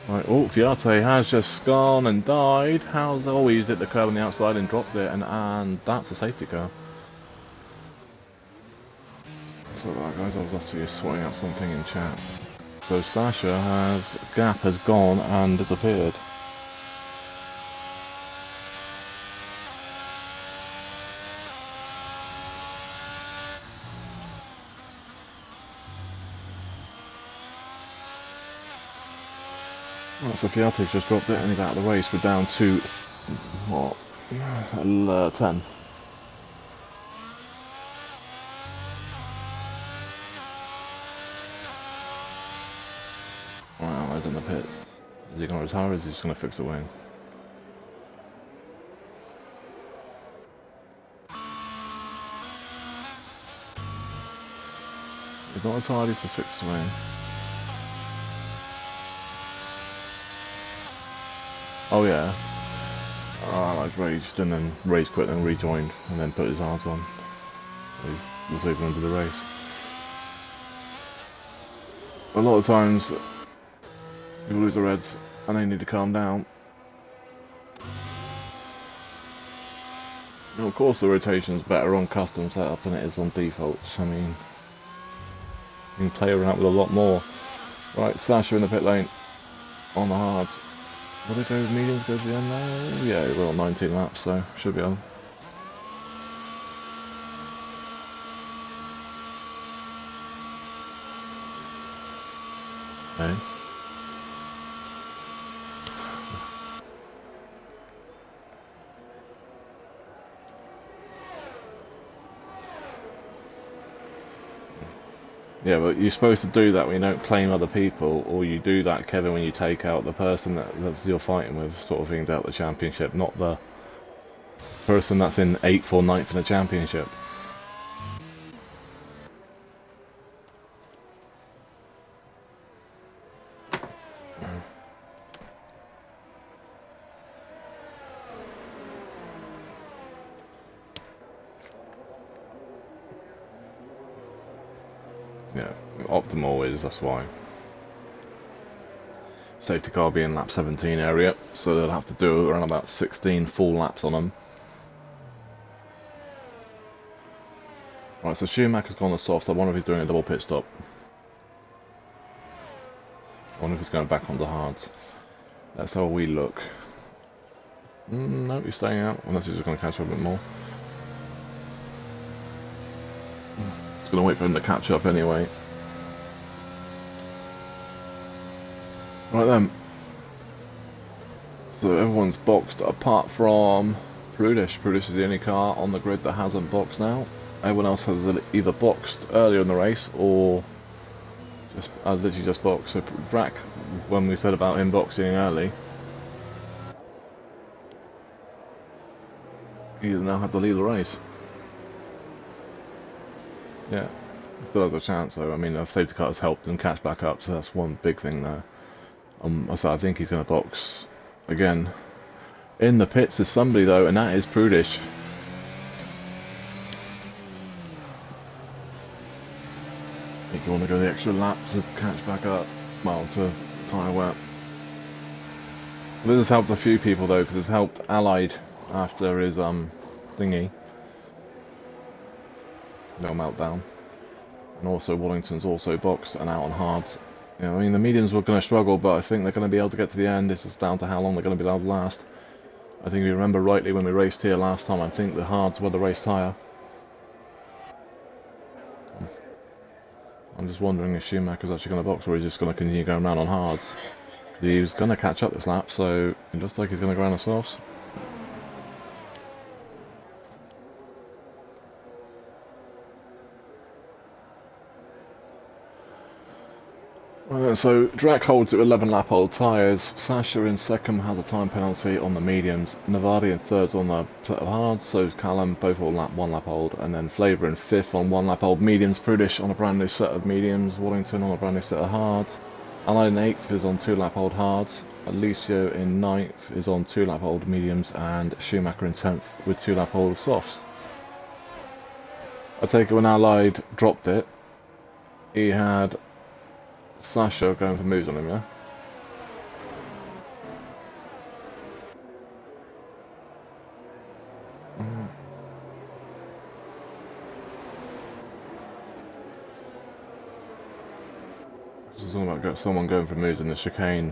Right, oh, Fiate has just gone and died. How's always hit the curb on the outside and dropped it, and that's a safety car. So that guys, I was off to just sorting out something in chat. So Sasha Gap has gone and disappeared. Right, so Fiate's just dropped it and he's out of the race. We're down to, what, 10. Wow, he's in the pits. Is he going to retire or is he just going to fix the wing? He's not retired, he's just fixed his wing. Oh yeah. Like raged and then rage quit and rejoined and then put his arms on. He's leaving under the race. A lot of times people lose the reds and they need to calm down. Now, of course the rotation's better on custom setup than it is on defaults. I mean, you can play around with a lot more. Right, Sasha in the pit lane on the hards. Will it go mediums go to the end now? Yeah, it will, 19 laps, so should be on. Okay. Yeah, but you're supposed to do that when you don't claim other people, or you do that, Kevin, when you take out the person that's you're fighting with, sort of thing, out the championship, not the person that's in 8th or 9th in the championship. Yeah, optimal is, that's why. Safety car being lap 17 area, so they'll have to do around about 16 full laps on them. Right, so Schumacher's gone the softs. I wonder if he's doing a double pit stop. I wonder if he's going back on the hards. That's how we look. No, he's staying out, unless he's just going to catch up a bit more. Just going to wait for him to catch up anyway. Right then. So everyone's boxed apart from Prudish. Prudish is the only car on the grid that hasn't boxed now. Everyone else has either boxed earlier in the race or just literally just boxed. So Vrac, when we said about him boxing early, he now had to lead the race. Yeah, still has a chance though. I mean, the safety car has helped him catch back up, so that's one big thing there. So I think he's going to box again. In the pits is somebody though, and that is Prudish. I think you want to go the extra lap to catch back up, well, to tyre wet. This has helped a few people though, because it's helped Allied after his thingy. No meltdown. And also Wallington's also boxed and out on hards. You know, I mean, the mediums were going to struggle, but I think they're going to be able to get to the end. It's just down to how long they're going to be able to last. I think if you remember rightly when we raced here last time, I think the hards were the race tyre. I'm just wondering if Schumacher's actually going to box or he's just going to continue going around on hards. He was going to catch up this lap, so it looks like he's going to go around the softs. So Drac holds it with 11 lap old tyres. Sasha in second has a time penalty on the mediums. Navadi in third's on the set of hards. So is Callum, both all one lap old. And then Flavour in fifth on 1 lap old mediums. Prudish on a brand new set of mediums. Wallington on a brand new set of hards. Allied in 8th is on 2 lap old hards. Alicio in 9th is on 2 lap old mediums. And Schumacher in 10th with 2 lap old softs. I take it when Allied dropped it, he had Sasha going for moves on him, yeah? It's all about someone going for moves in the chicane,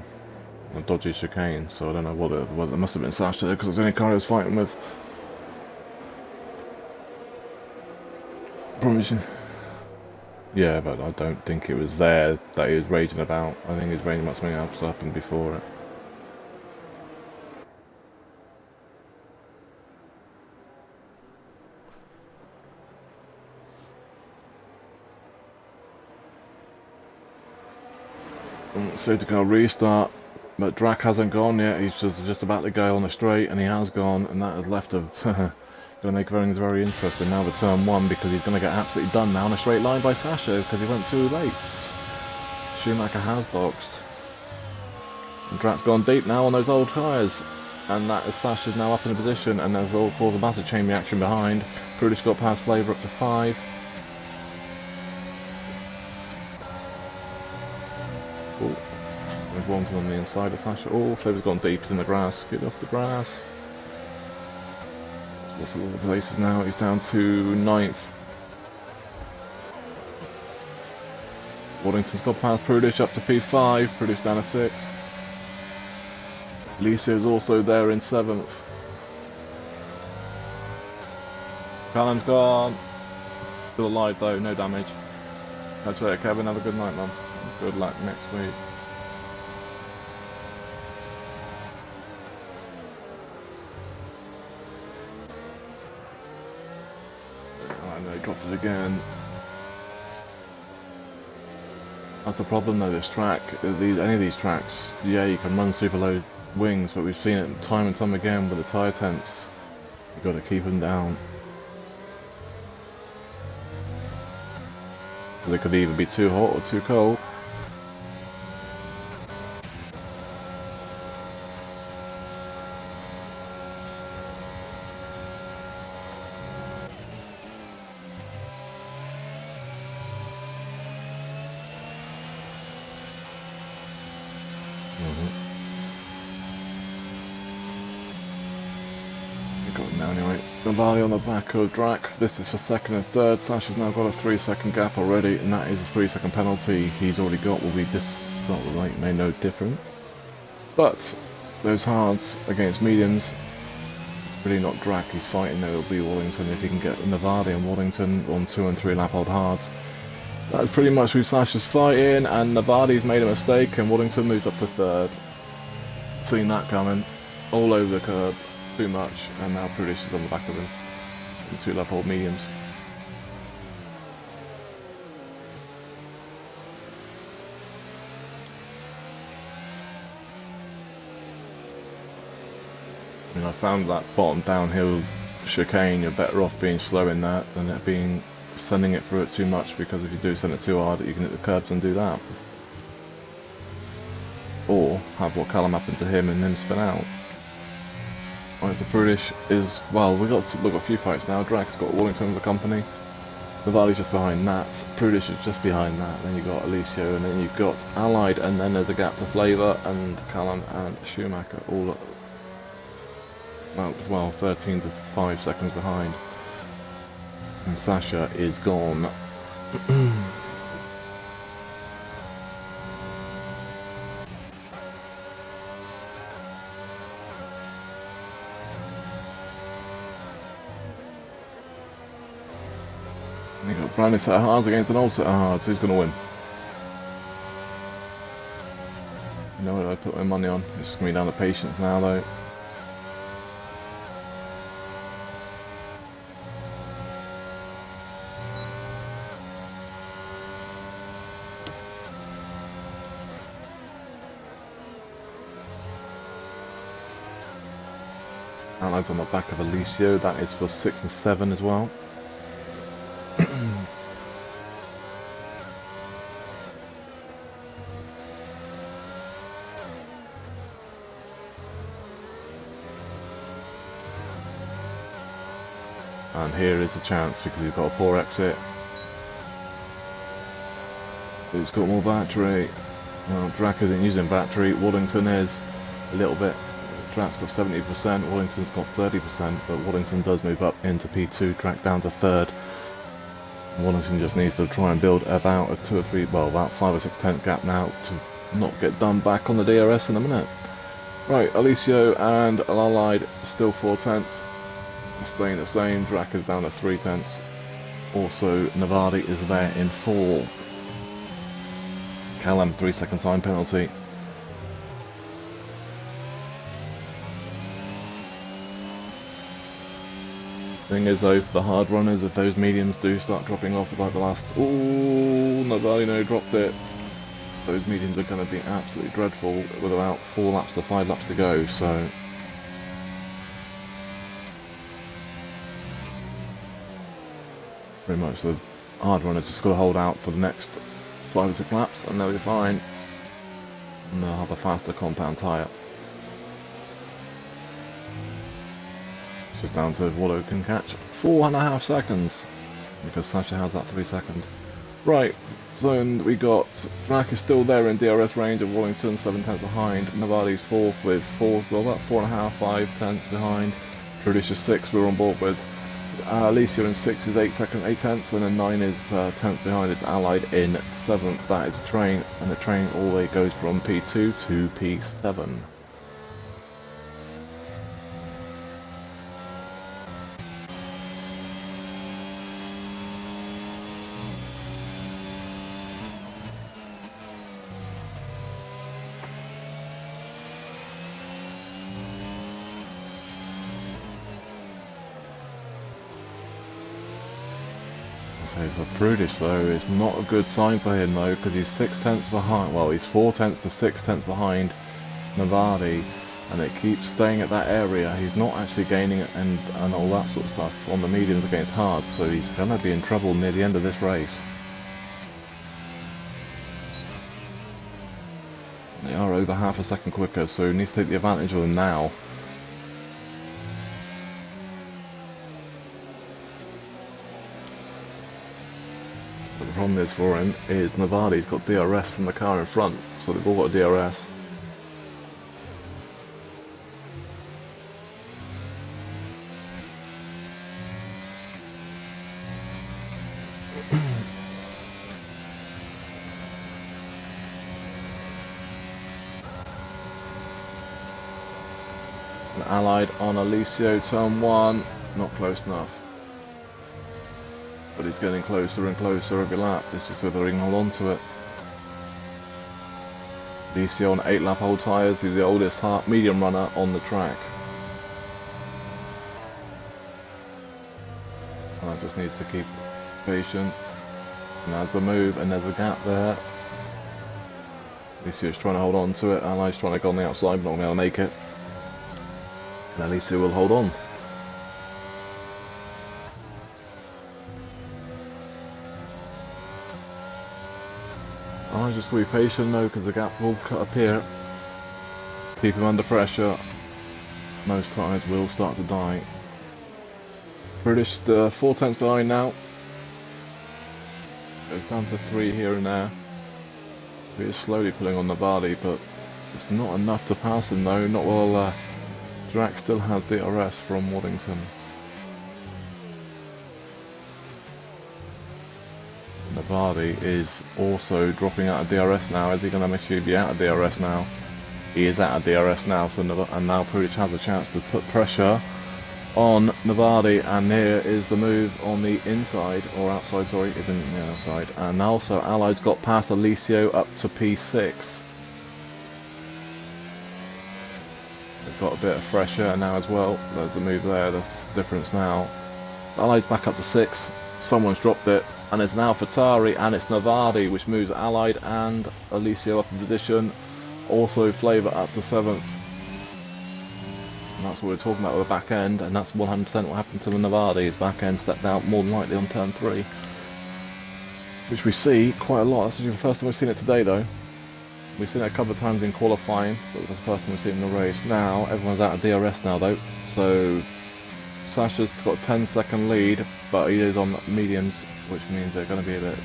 a dodgy chicane, so I don't know what it must have been Sasha there, because it's the only car he was fighting with. Probably. Yeah, but I don't think it was there that he was raging about. I think he was raging about something else that happened before it. So to go restart, but Drac hasn't gone yet. He's just about to go on the straight, and he has gone, and that has left a going to make things very interesting now with turn 1, because he's going to get absolutely done now on a straight line by Sasha because he went too late. Schumacher has boxed. And Drac's gone deep now on those old tyres, and that is Sasha's now up in a position, and there's all caused a massive chain reaction behind. Prudish got past Flavour up to 5. Oh, there's one on the inside of Sasha. Oh, Flavor's gone deep, he's in the grass. Get off the grass. Lots of little places now, he's down to 9th. Wallington's got past Prudish up to P5, Prudish down to 6th. Lisa's also there in 7th. Callum's gone. Still alive though, no damage. Catch you later, Kevin, have a good night, man. Good luck next week. I know he dropped it again. That's the problem though, this track, any of these tracks, yeah, you can run super low wings, but we've seen it time and time again with the tyre temps. You've got to keep them down. They could either be too hot or too cold. Got it now anyway. Navali on the back of Drac. This is for second and third. Sasha's now got a 3-second gap already, and that is a 3-second penalty he's already got. Will be this not right, made no difference. But those hards against mediums, it's really not Drac he's fighting. It'll be Wallington if he can get Navali and Wallington on 2 and 3 lap old hards. That's pretty much who Sasha's fighting, and Navali's made a mistake, and Wallington moves up to third. Seen that coming, all over the curb. Too much, and now Prudish is on the back of him in 2 lap old mediums. I mean, I found that bottom downhill chicane, you're better off being slow in that than it being sending it through it too much, because if you do send it too hard, you can hit the curbs and do that. Or have what Callum happened to him and then spin out. Right, so Prudish is, well, we've got a few fights now. Drac's got Wallington with the company. Navali's just behind that. Prudish is just behind that. Then you've got Alessio, and then you've got Allied, and then there's a gap to Flavour, and Callum and Schumacher all, well, 13 to 5 seconds behind. And Sasha is gone. You've got brand new set of hards against an old set of hards. Who's going to win? You know what I put my money on? It's just going to be down to patience now, though. Allied's on the back of Alessio. That is for 6 and 7 as well. And here is a chance because he's got a poor exit. Who's got more battery? Well, Drac isn't using battery. Wallington is a little bit. Drac's got 70%, Wallington's got 30%, but Wallington does move up into P2, Drac down to third. Wallington just needs to try and build about a 2 or 3, well, about 5 or 6 tenth gap now to not get done back on the DRS in a minute. Right, Alessio and Allied still 4 tenths. Staying the same, Drac is down to 3 tenths. Also, Navali is there in 4. Callum, 3-second time penalty. Thing is though, for the hard runners, if those mediums do start dropping off like the last... Ooh, Navali no dropped it. Those mediums are going to be absolutely dreadful with about 4 laps to 5 laps to go, so... Pretty much the hard runners just got to hold out for the next 5 or 6 laps and they'll be fine. And they'll have a faster compound tyre. It's just down to Wallow can catch 4.5 seconds because Sasha has that 3 second. Right, so we got Drac is still there in DRS range of Wallington, 7 tenths behind. Navali's 4th with about 4.5, 5 tenths behind. Prudish is 6th, we're on board with. Alessio in 6 is 8 tenths, and then 9 is 10th behind. It's Allied in 7th. That is a train, and the train all the way goes from P2 to P7. So for Prudish though, it's not a good sign for him though, because he's 6/10 behind, well he's 4/10 to 6/10 behind Navadi, and it keeps staying at that area. He's not actually gaining it and all that sort of stuff on the mediums against hards, so he's going to be in trouble near the end of this race. They are over half a second quicker, so he needs to take the advantage of them now. But the problem is for him is Navadi's got DRS from the car in front, so they've all got DRS. Allied on Alessio, turn 1, not close enough. But he's getting closer and closer every lap. It's just whether he can hold on to it. Alessio on 8-lap old tyres, he's the oldest medium runner on the track. And that just needs to keep patient. And there's the move, and there's a gap there. Alessio's trying to hold on to it, Allied's trying to go on the outside, but not going to be able to make it. And Alessio will hold on. I just got to be patient though, because the gap will appear. Keep him under pressure. Most tyres will start to die. British 4/10 behind now. Goes down to 3 here and there. So he is slowly pulling on the body, but it's not enough to pass him though. Not while Drac still has DRS from Waddington. Navadi is also dropping out of DRS now. Is he going to actually be out of DRS now? He is out of DRS now, so and now Prudic has a chance to put pressure on Navadi, and here is the move on the inside, or outside, sorry, is in the outside. And also Allied's got past Alessio up to P6. They've got a bit of fresh air now as well. There's the move there, that's the difference now. Allied's back up to 6, someone's dropped it. And it's now Fatari, and it's Navadi, which moves Allied and Alessio up in position. Also Flavour up to 7th. And that's what we're talking about with the back end, and that's 100% what happened to the Navadi. His back end stepped out more than likely on turn 3. Which we see quite a lot. That's actually the first time we've seen it today though. We've seen it a couple of times in qualifying, but it was the first time we've seen it in the race. Now, everyone's out of DRS now though. So Sasha's got a 10-second lead, but he is on mediums, which means they're going to be a bit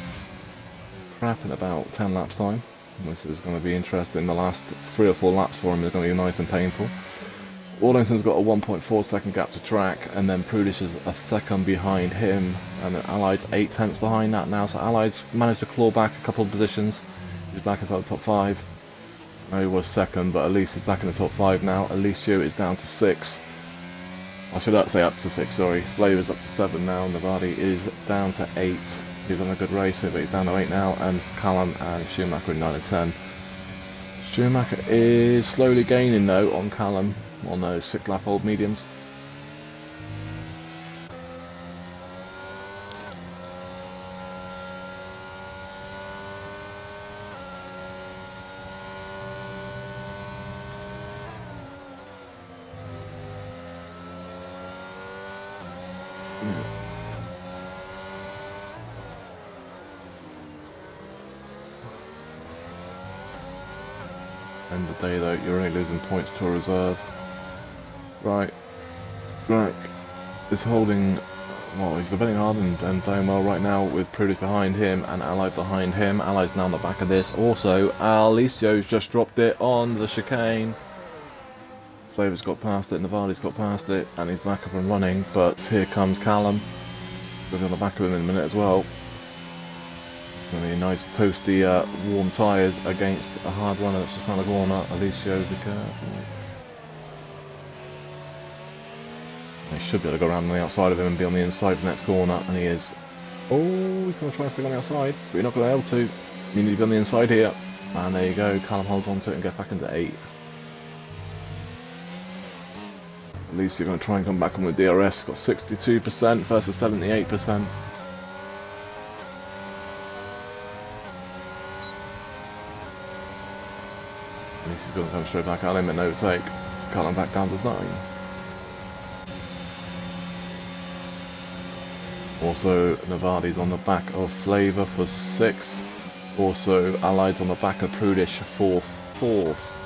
crap in about 10 laps time. This is going to be interesting. The last 3 or 4 laps for him is going to be nice and painful. Waddington's got a 1.4 second gap to track, and then Prudish is a second behind him, and then Allied's 8/10 behind that now. So Allied's managed to claw back a couple of positions. He's back inside the top 5. No, he was second, but at least he's back in the top 5 now. Alessio is down to 6. I should say up to 6, sorry. Flavour's up to 7 now. Navadi is down to 8. He's on a good race here, but he's down to 8 now. And Callum and Schumacher in 9 and 10. Schumacher is slowly gaining though on Callum on those 6-lap old mediums. End of the day though, you're only losing points to a reserve. Right, Drac is holding, well, he's defending hard and playing well right now with Prudish behind him and Allied behind him. Allied's now on the back of this. Also, Alessio's just dropped it on the chicane. Flavour's got past it, Navadi's got past it, and he's back up and running, but here comes Callum. We'll be on the back of him in a minute as well. Going to be nice toasty warm tyres against a hard runner that's just trying to go on Alessio. Be careful. He should be able to go around on the outside of him and be on the inside of the next corner, and he is. Oh, he's going to try and stick on the outside, but you're not going to be able to. You need to be on the inside here. And there you go, Callum holds on to it and gets back into 8. At least you're going to try and come back on with DRS. Got 62% versus 78%. He's going to come straight back at him and overtake. Cut him back down to 9. Also, Navadi's on the back of Flavor for 6. Also, Allied's on the back of Prudish for 4th.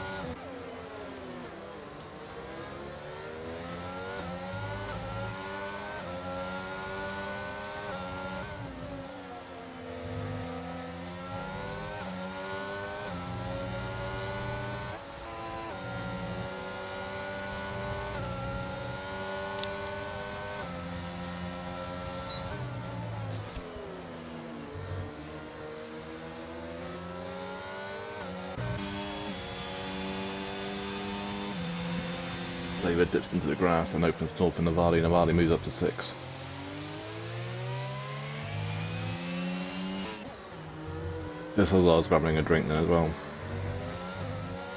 Flavor dips into the grass and opens north for Navadi. Navadi moves up to 6. This was I was grabbing a drink then as well.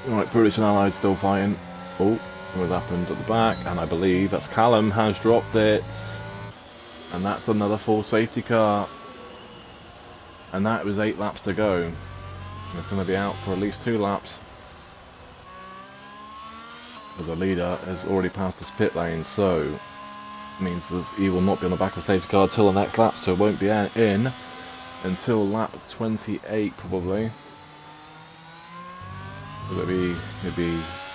Right, British and Allied still fighting. Oh, something happened at the back, and I believe that's Callum has dropped it. And that's another full safety car. And that was 8 laps to go. It's going to be out for at least 2 laps. Because the leader has already passed his pit lane, so it means that he will not be on the back of the safety car till the next lap, so it won't be in until lap 28 probably. It'll be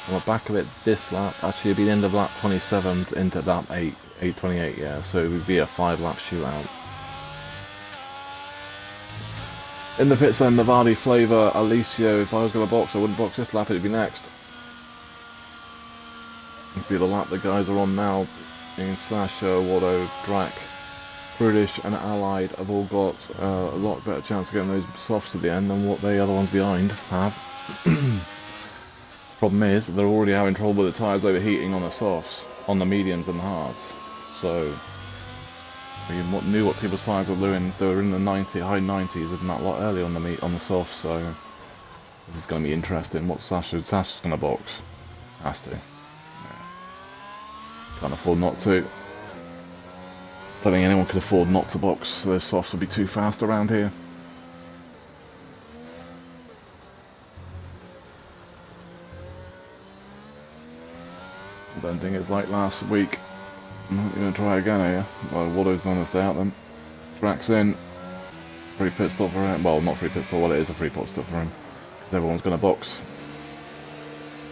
on the back of it this lap. Actually, it'll be the end of lap 27 into lap 8:28, yeah. So it would be a 5-lap shootout. In the pits then, Navadi, Flavor, Alicio. If I was going to box, I wouldn't box this lap. It'd be next. It'd be the lap the guys are on now, being Sasha, Watto, Drac, British and Allied have all got a lot better chance of getting those softs at the end than what the other ones behind have. Problem is, they're already having trouble with the tyres overheating on the softs, on the mediums and the hards. So, we knew what people's tyres were doing. They were in the high 90s and that lot early on the softs, so this is going to be interesting. What Sasha's going to box. Has to. Can't afford not to. Don't think anyone could afford not to box. Those softs would be too fast around here. I don't think it's like last week. I'm not going to try again, are you? Well, Watto's on to stay out then. Drac's in. Free pit stop for him. Well, not free pit stop. Well, it is a free pit stop for him. Because everyone's going to box.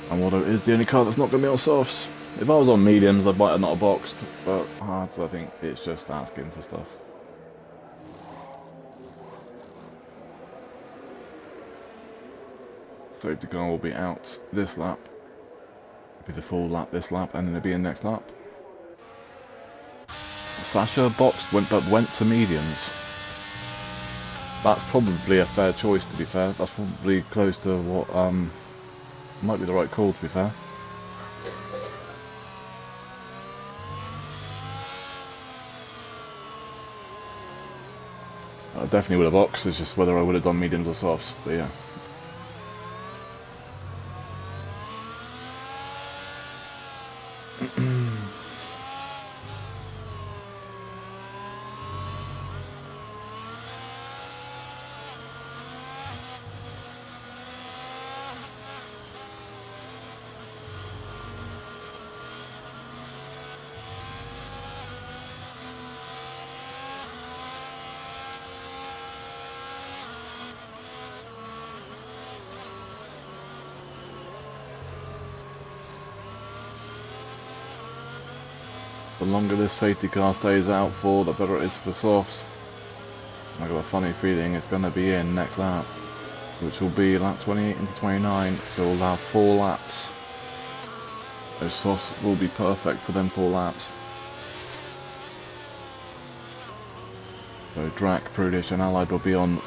And Watto is the only car that's not going to be on softs. If I was on mediums, I might have not boxed, but hards, I think it's just asking for stuff. Safety car will be out this lap. It'll be the full lap this lap, and then it'll be in next lap. Sasha boxed, but went to mediums. That's probably a fair choice, to be fair. That's probably close to what might be the right call, to be fair. I definitely would have boxed, it's just whether I would have done mediums or softs, but yeah. The longer this safety car stays out for, the better it is for softs. I've got a funny feeling it's going to be in next lap, which will be lap 28 into 29, so we'll have 4 laps. Those softs will be perfect for them 4 laps. So Drac, Prudish and Allied will be on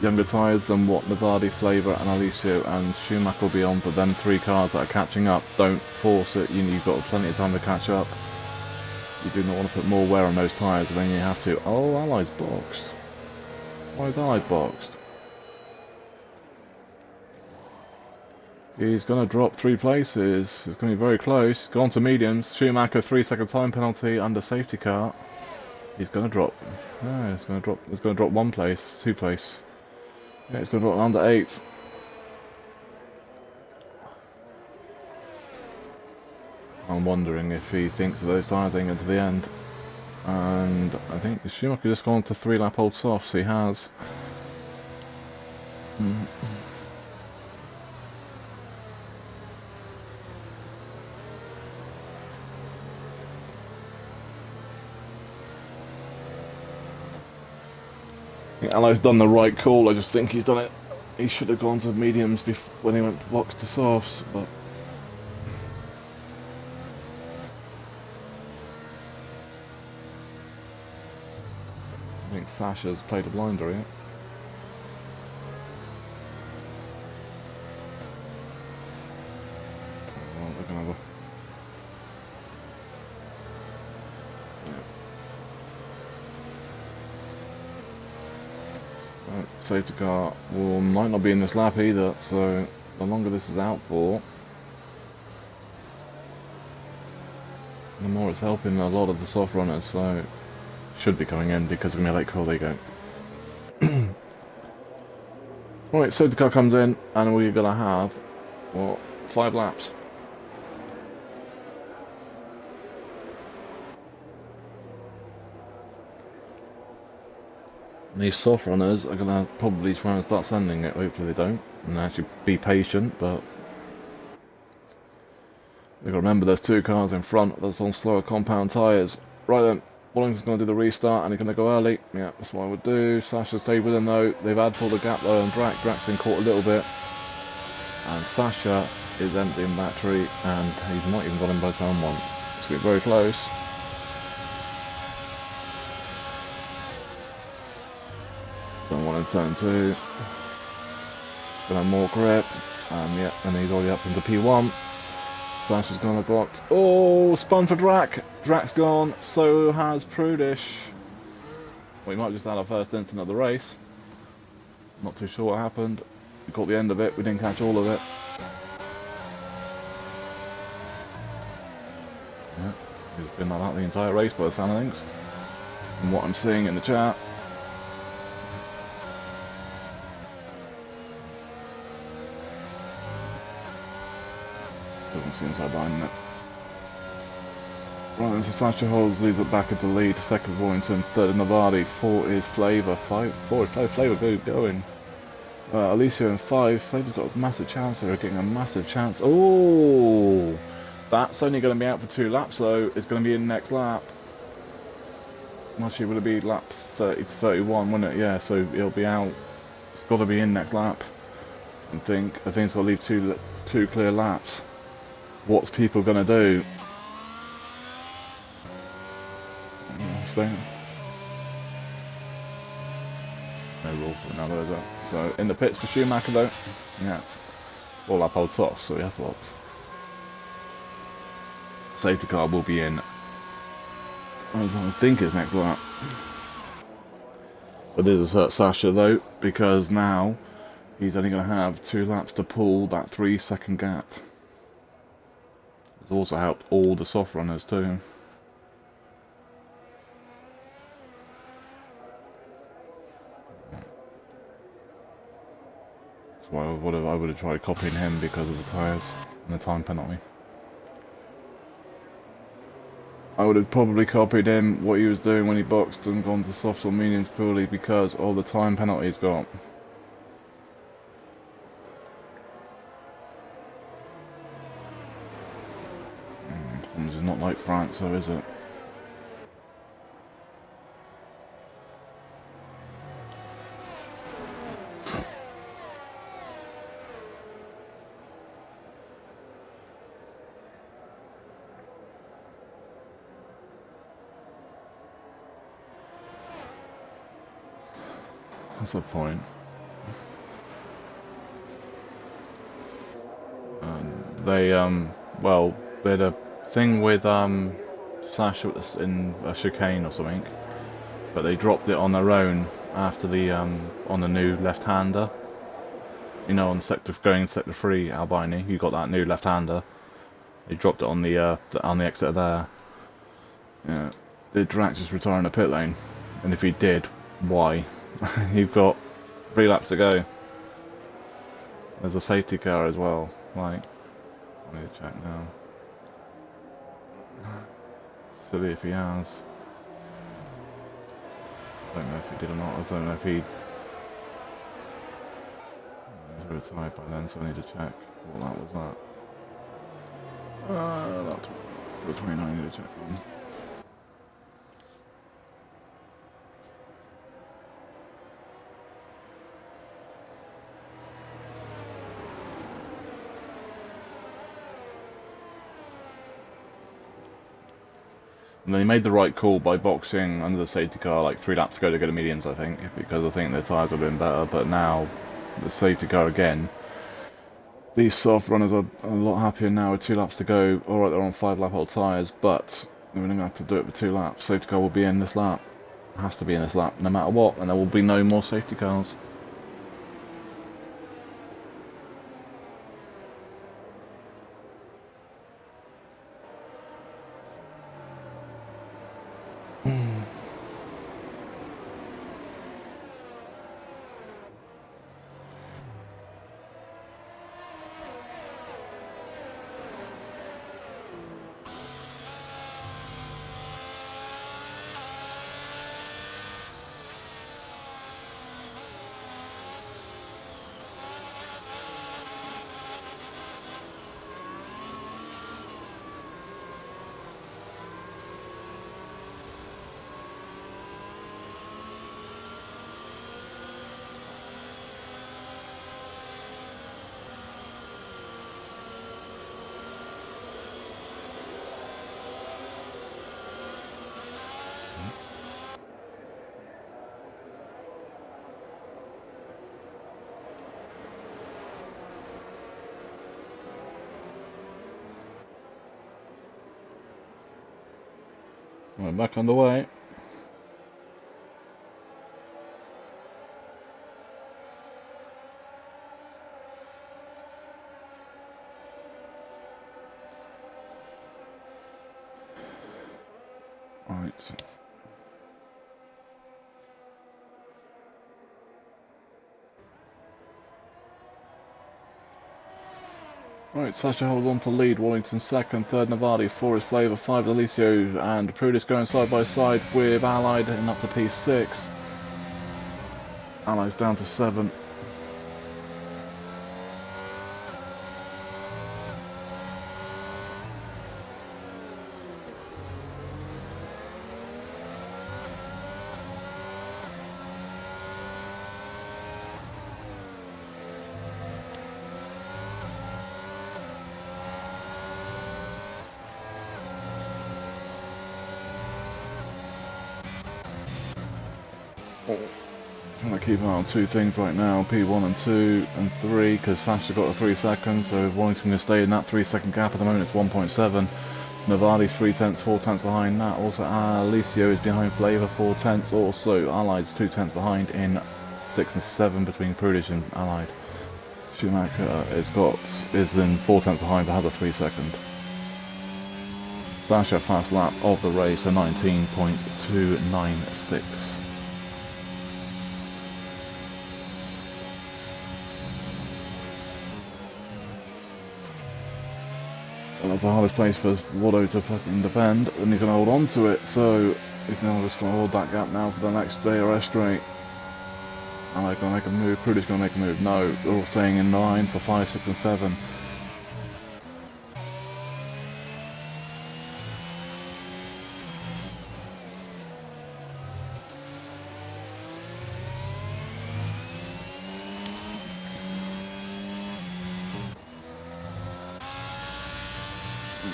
younger tyres than what Navadi, Flavor and Alicio and Schumacher will be on, but them 3 cars that are catching up, don't force it, you've got plenty of time to catch up. You do not want to put more wear on those tyres than you have to. Oh, Allied's boxed. Why is Allied boxed? He's going to drop 3 places. It's going to be very close. Gone to mediums. Schumacher 3-second time penalty under safety car. He's going to drop. No, it's going to drop. It's going to drop 1 place, 2 place. Yeah, it's going to drop under 8th. I'm wondering if he thinks that those tyres ain't going to the end. And I think Schumacher just gone to 3-lap old softs. He has. Allo's done the right call. I just think he's done it. He should have gone to mediums when he went box to softs, but I think Sasha's played a blinder here. Well, they're gonna have safety car might not be in this lap either, so the longer this is out for, the more it's helping a lot of the soft runners, so should be coming in because of my late call. There you go. Right, safety car comes in and we're gonna have, well, 5 laps. These soft runners are going to probably try and start sending it, hopefully they don't, and actually be patient, but you've got to remember there's 2 cars in front that's on slower compound tyres. Right then, Wallington's going to do the restart and he's going to go early. Yeah, that's what I would do. Sasha stayed with him though. They've had pulled the gap though on Drac. Drac's been caught a little bit. And Sasha is emptying battery and he's not even got him by turn 1. It's been very close. Turn 1 and turn 2. Gonna have more grip. Yeah, and he's already up into P1. Sasha's gonna box. Oh, spun for Drac. Drac's gone. So has Prudish. We might just had our first instant of the race. Not too sure what happened. We caught the end of it. We didn't catch all of it. Yeah, he's been like that the entire race by the sound of things. From what I'm seeing in the chat. Doesn't seem so bad, isn't it? Right then, so Sasha holds, leads it back into lead. Second Wallington, third Navardi, 4 is Flavour, 4 is Flavour going. Alicia in 5, Flavour's got a massive chance here, getting a massive chance. Oh, that's only going to be out for 2 laps though. It's going to be in next lap. Actually, would it be lap 30 to 31, wouldn't it? Yeah, so it'll be out. It's got to be in next lap. I think it's got to leave two clear laps. What's people gonna do? So, no rule for another, is there? So in the pits for Schumacher though. Yeah. All up old soft, so he has locked. Safety car will be in. I think it's next lap. But this has hurt Sasha though, because now he's only going to have 2 laps to pull that 3-second gap. It's also helped all the soft runners too. That's why I would have tried copying him because of the tyres and the time penalty. I would have probably copied him, what he was doing when he boxed and gone to softs or mediums purely because all the time penalty he's got. It's not like France though, is it? That's the point. They well, they had a thing with Sasha in a chicane or something, but they dropped it on their own after the on the new left-hander. You know, on going sector 3 Albini, you got that new left-hander. They dropped it on the exit there. Yeah, did Drac just retire in the pit lane? And if he did, why? You've got 3 laps to go. There's a safety car as well. Like, let me check now. Silly if he has. I don't know if he did or not. I don't know if he was retired by then, so I need to check what that was at. That's the 29 I need to check on. And they made the right call by boxing under the safety car like 3 laps ago to go to mediums, I think, because I think their tyres have been better. But now, the safety car again, these soft runners are a lot happier now with 2 laps to go. Alright, they're on 5-lap old tyres, but they're going to have to do it for 2 laps. Safety car will be in this lap. It has to be in this lap, no matter what, and there will be no more safety cars. We're back on the way. Right. Right, Sasha holds on to lead, Wallington second, third Navardi, 4 is Flavour, 5 is Alicio, and Prudis going side by side with Allied and up to P6. Allied's down to 7. I'm going to keep an eye on 2 things right now, P1 and 2 and 3, because Sasha got the 3 seconds, so if Wallington can stay in that 3-second gap at the moment, it's 1.7. Navardi's 3 tenths, 4 tenths behind that. Also, Alicio is behind Flavour, 4 tenths. Also, Allied's 2 tenths behind in 6 and 7 between Prudish and Allied. Schumacher is in 4 tenths behind, but has a 3 second. Sasha fast lap of the race, a 19.296. Well, that's the hardest place for Watto to fucking defend, and he's going to hold on to it, so he's now just going to hold that gap now for the next DRS straight. Am I going to make a move? Prudi's going to make a move. No, they're all staying in line for 5, 6 and 7.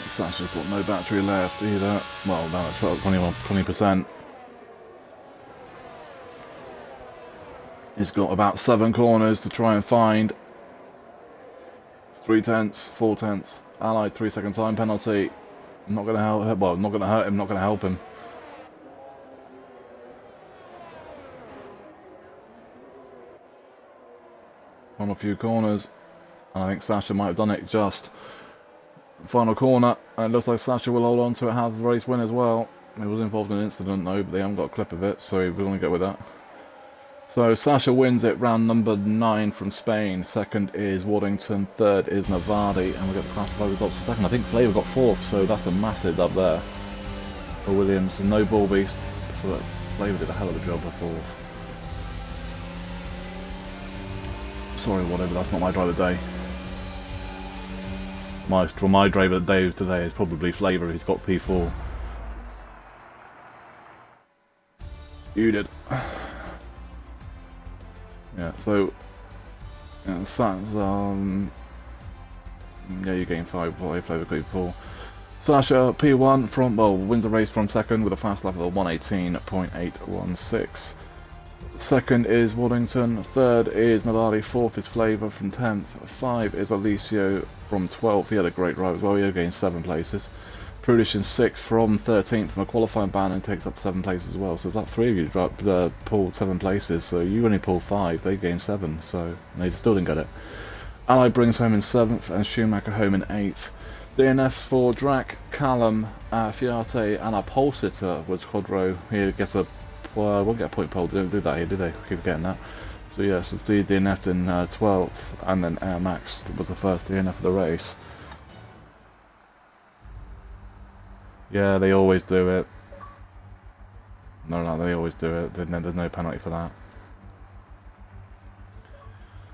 Sasha's got no battery left either. Well, now it's 20%. He's got about 7 corners to try and find. 3 tenths, 4 tenths. Allied 3 second time penalty. Not going to help. Well, not going to hurt him. Not going to help him. On a few corners, and I think Sasha might have done it just. Final corner, and it looks like Sasha will hold on to it, have the race win as well. He was involved in an incident though, but they haven't got a clip of it, so we're going to go with that. So Sasha wins it, round number 9 from Spain. Second is Waddington, third is Navardi, and we'll get the classified results for second. I think Flavor got fourth, so that's a massive up there for Williams. And no ball beast, so that Flavor did a hell of a job for fourth. Sorry, whatever, that's not my driver of the day. My driver of the day today is probably Flavor, he's got P4. You did. Yeah, so yeah, yeah, you're getting 5, Flavor got 4. Sasha P1 from wins the race from second with a fast lap of 1:18.816. Second is Waddington, third is Navardi, fourth is Flavor from 10th, 5 is Alicio from 12th, he had a great ride as well, he gained 7 places. Prudish in 6th from 13th from a qualifying ban and takes up 7 places as well, so there's about 3 of you pulled 7 places, so you only pulled 5, they gained 7, so they still didn't get it. Ally brings home in 7th and Schumacher home in 8th. DNFs for Drac, Callum, Fiarte and our pole sitter was Quadro. He gets a won't get a point pole, they don't do that here, do they? I keep forgetting that. So yeah, so the DNF'd in 12th, and then Air Max was the first DNF of the race. Yeah, they always do it. No, they always do it. There's no penalty for that.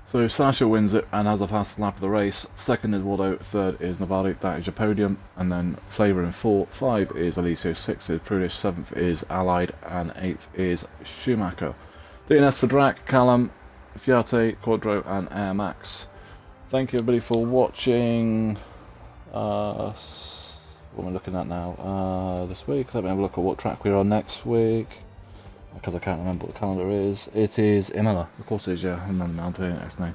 So Sasha wins it and has a fastest lap of the race. Second is Waldo, third is Navardi, that is your podium. And then Flavor in 4, 5 is Alicio, 6 is Prudish, 7th is Allied, and 8th is Schumacher. DNS for Drac, Callum, Fiarte, Quadro, and Air Max. Thank you everybody for watching. What am I looking at now? This week. Let me have a look at what track we're on next week. Because I can't remember what the calendar is. It is Imola. Of course it is, yeah. I remember now, I'm doing it next name.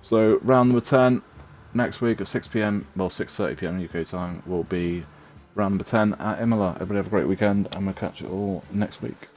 So, round number 10, next week at 6 PM, well 6:30 PM UK time, will be round number 10 at Imola. Everybody have a great weekend, and we'll catch you all next week.